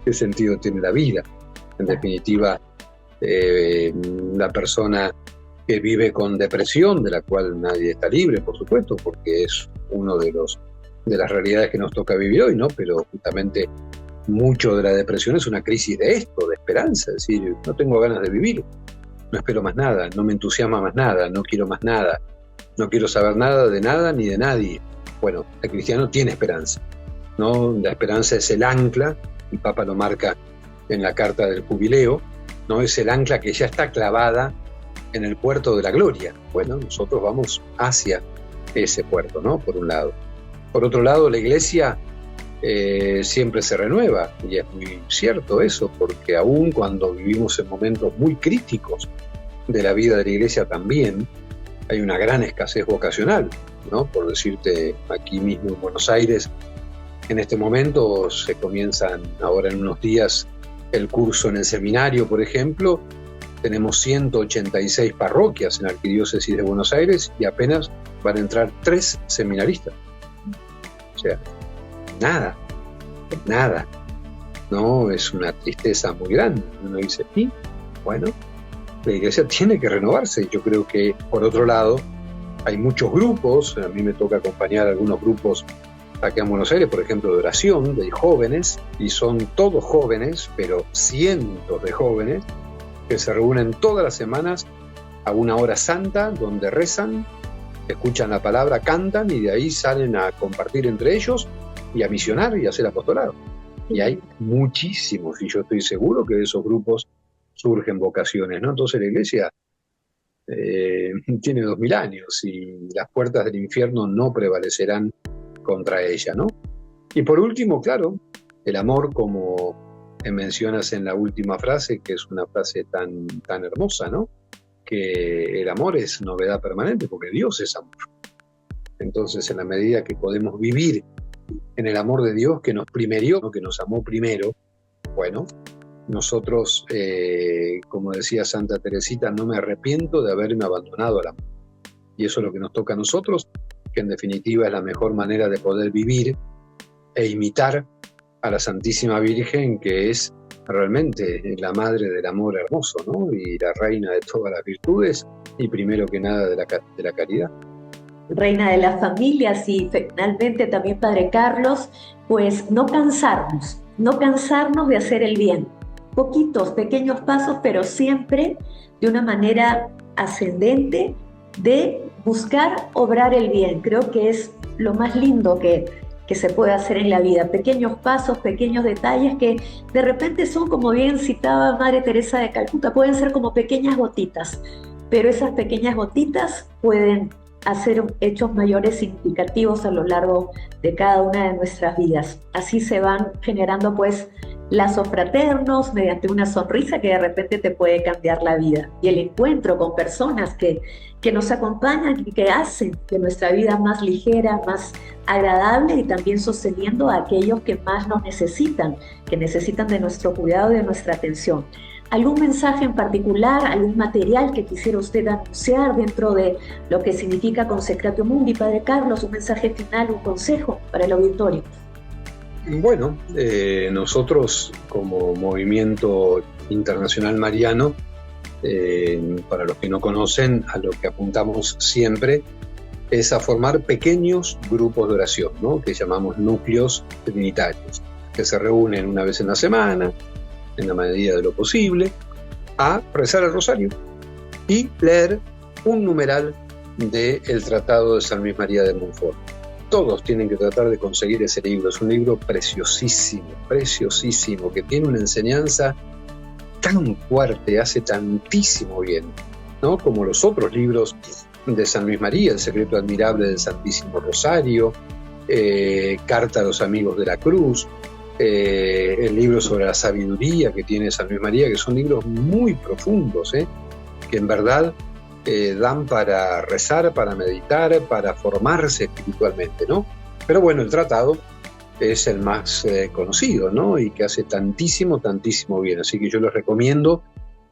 ¿qué sentido tiene la vida? En definitiva, la persona que vive con depresión, de la cual nadie está libre, por supuesto, porque es uno de las realidades que nos toca vivir hoy, ¿no? Pero justamente mucho de la depresión es una crisis de esto, de esperanza, es decir, no tengo ganas de vivir, no espero más nada, no me entusiasma más nada, no quiero más nada, no quiero saber nada ni de nadie. Bueno, el cristiano tiene esperanza, ¿no? La esperanza es el ancla, el Papa lo marca en la carta del jubileo, ¿no? Es el ancla que ya está clavada en el puerto de la gloria. Bueno, nosotros vamos hacia ese puerto, ¿no? Por un lado. Por otro lado, la iglesia siempre se renueva, y es muy cierto eso, porque aún cuando vivimos en momentos muy críticos de la vida de la iglesia también hay una gran escasez vocacional, ¿no? Por decirte, aquí mismo en Buenos Aires, en este momento se comienzan ahora en unos días el curso en el seminario, por ejemplo. Tenemos 186 parroquias en la Arquidiócesis de Buenos Aires y apenas van a entrar 3 seminaristas. O sea, nada, ¿no? Es una tristeza muy grande. Uno dice, sí, bueno, la iglesia tiene que renovarse. Yo creo que, por otro lado, hay muchos grupos, a mí me toca acompañar algunos grupos acá en Buenos Aires, por ejemplo, de oración, de jóvenes, y son todos jóvenes, pero cientos de jóvenes, que se reúnen todas las semanas a una hora santa, donde rezan, escuchan la palabra, cantan, y de ahí salen a compartir entre ellos, y a misionar y a hacer apostolado. Y hay muchísimos, y yo estoy seguro que de esos grupos surgen vocaciones, ¿no? Entonces la iglesia tiene 2000 años y las puertas del infierno no prevalecerán contra ella, ¿no? Y por último, claro, el amor, como mencionas en la última frase, que es una frase tan hermosa, ¿no? Que el amor es novedad permanente, porque Dios es amor. Entonces, en la medida que podemos vivir en el amor de Dios, que nos primerió, ¿no? Que nos amó primero, bueno, nosotros, como decía Santa Teresita, no me arrepiento de haberme abandonado al amor. Y eso es lo que nos toca a nosotros, que en definitiva es la mejor manera de poder vivir e imitar a la Santísima Virgen, que es realmente la madre del amor hermoso, ¿no? Y la reina de todas las virtudes, y primero que nada de la caridad. Reina de las familias, y finalmente también, Padre Carlos, pues no cansarnos de hacer el bien. Poquitos, pequeños pasos, pero siempre de una manera ascendente, de buscar obrar el bien. Creo que es lo más lindo que se puede hacer en la vida. Pequeños pasos, pequeños detalles que de repente son, como bien citaba Madre Teresa de Calcuta, pueden ser como pequeñas gotitas, pero esas pequeñas gotitas pueden hacer hechos mayores significativos a lo largo de cada una de nuestras vidas. Así se van generando pues lazos fraternos mediante una sonrisa que de repente te puede cambiar la vida, y el encuentro con personas que nos acompañan y que hacen de nuestra vida más ligera, más agradable, y también sosteniendo a aquellos que más nos necesitan, que necesitan de nuestro cuidado y de nuestra atención. ¿Algún mensaje en particular, algún material que quisiera usted anunciar dentro de lo que significa Consecratio Mundi, Padre Carlos? Un mensaje final, un consejo para el auditorio. Bueno, nosotros como Movimiento Internacional Mariano Para los que no conocen, a lo que apuntamos siempre es a formar pequeños grupos de oración, ¿no? Que llamamos núcleos trinitarios, que se reúnen una vez en la semana, en la medida de lo posible, a rezar el rosario y leer un numeral del Tratado de San Luis María de Montfort. Todos tienen que tratar de conseguir ese libro. Es un libro preciosísimo, preciosísimo, que tiene una enseñanza tan fuerte, hace tantísimo bien, ¿no? Como los otros libros de San Luis María, El secreto admirable del Santísimo Rosario, Carta a los amigos de la cruz, el libro sobre la sabiduría que tiene San Luis María, que son libros muy profundos, que en verdad dan para rezar, para meditar, para formarse espiritualmente, ¿no? Pero bueno, el tratado es el más conocido, ¿no? Y que hace tantísimo, tantísimo bien. Así que yo les recomiendo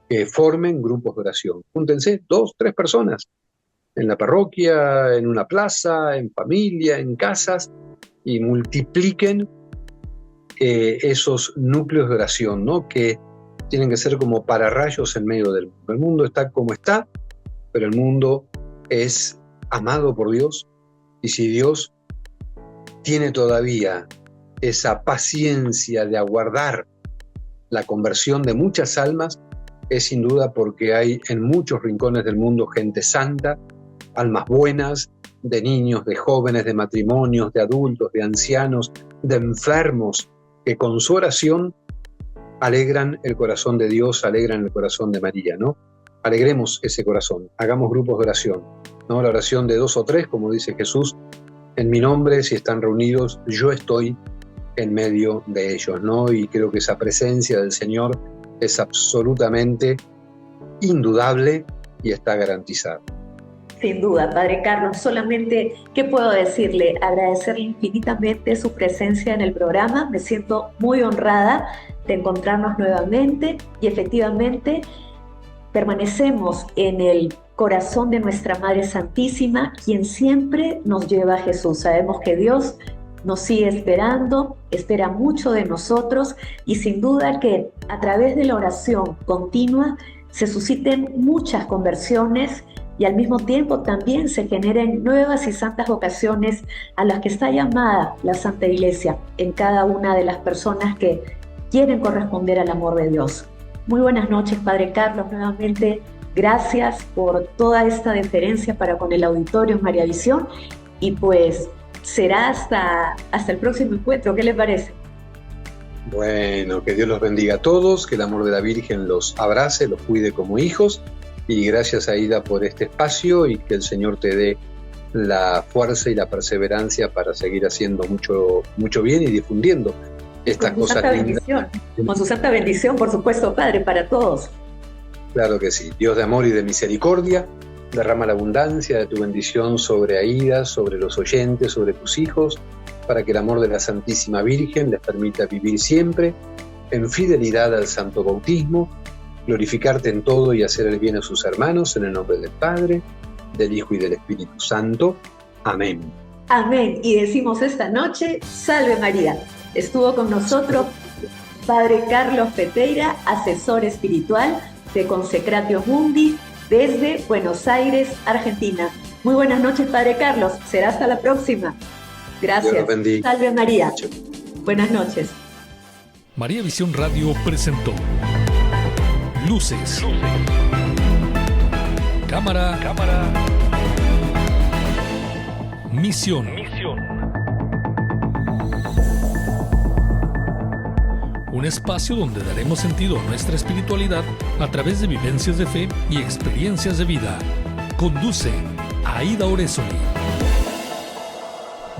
que formen grupos de oración. Júntense 2, 3 personas en la parroquia, en una plaza, en familia, en casas, y multipliquen esos núcleos de oración, ¿no? Que tienen que ser como pararrayos en medio del mundo. El mundo está como está, pero el mundo es amado por Dios, y si Dios tiene todavía esa paciencia de aguardar la conversión de muchas almas, es sin duda porque hay en muchos rincones del mundo gente santa, almas buenas, de niños, de jóvenes, de matrimonios, de adultos, de ancianos, de enfermos, que con su oración alegran el corazón de Dios, alegran el corazón de María, ¿no? Alegremos ese corazón, hagamos grupos de oración, ¿no? La oración de 2 o 3, como dice Jesús, en mi nombre, si están reunidos, yo estoy en medio de ellos, ¿no? Y creo que esa presencia del Señor es absolutamente indudable y está garantizada. Sin duda, Padre Carlos, solamente, ¿qué puedo decirle? Agradecerle infinitamente su presencia en el programa. Me siento muy honrada de encontrarnos nuevamente y efectivamente permanecemos en el corazón de nuestra Madre Santísima, quien siempre nos lleva a Jesús. Sabemos que Dios nos sigue esperando, espera mucho de nosotros y sin duda que a través de la oración continua se susciten muchas conversiones y al mismo tiempo también se generen nuevas y santas vocaciones a las que está llamada la Santa Iglesia en cada una de las personas que quieren corresponder al amor de Dios. Muy buenas noches, Padre Carlos, nuevamente gracias por toda esta deferencia para con el auditorio María Visión y pues será hasta el próximo encuentro. ¿Qué le parece? Bueno, que Dios los bendiga a todos, que el amor de la Virgen los abrace, los cuide como hijos, y gracias, Aida, por este espacio, y que el Señor te dé la fuerza y la perseverancia para seguir haciendo mucho bien y difundiendo estas cosas lindas. Con su santa bendición, por supuesto, Padre, para todos. Claro que sí. Dios de amor y de misericordia, derrama la abundancia de tu bendición sobre Aida, sobre los oyentes, sobre tus hijos, para que el amor de la Santísima Virgen les permita vivir siempre en fidelidad al santo bautismo, glorificarte en todo y hacer el bien a sus hermanos, en el nombre del Padre, del Hijo y del Espíritu Santo. Amén. Amén. Y decimos esta noche, Salve María. Estuvo con nosotros Padre Carlos Peteira, asesor espiritual de Consecratio Mundi, desde Buenos Aires, Argentina. Muy buenas noches, Padre Carlos. Será hasta la próxima. Gracias. Dios los bendiga. Salve María. Buenas noches. María Visión Radio presentó Luces. Cámara. Misión. Un espacio donde daremos sentido a nuestra espiritualidad a través de vivencias de fe y experiencias de vida. Conduce Aida Orezoli.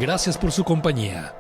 Gracias por su compañía.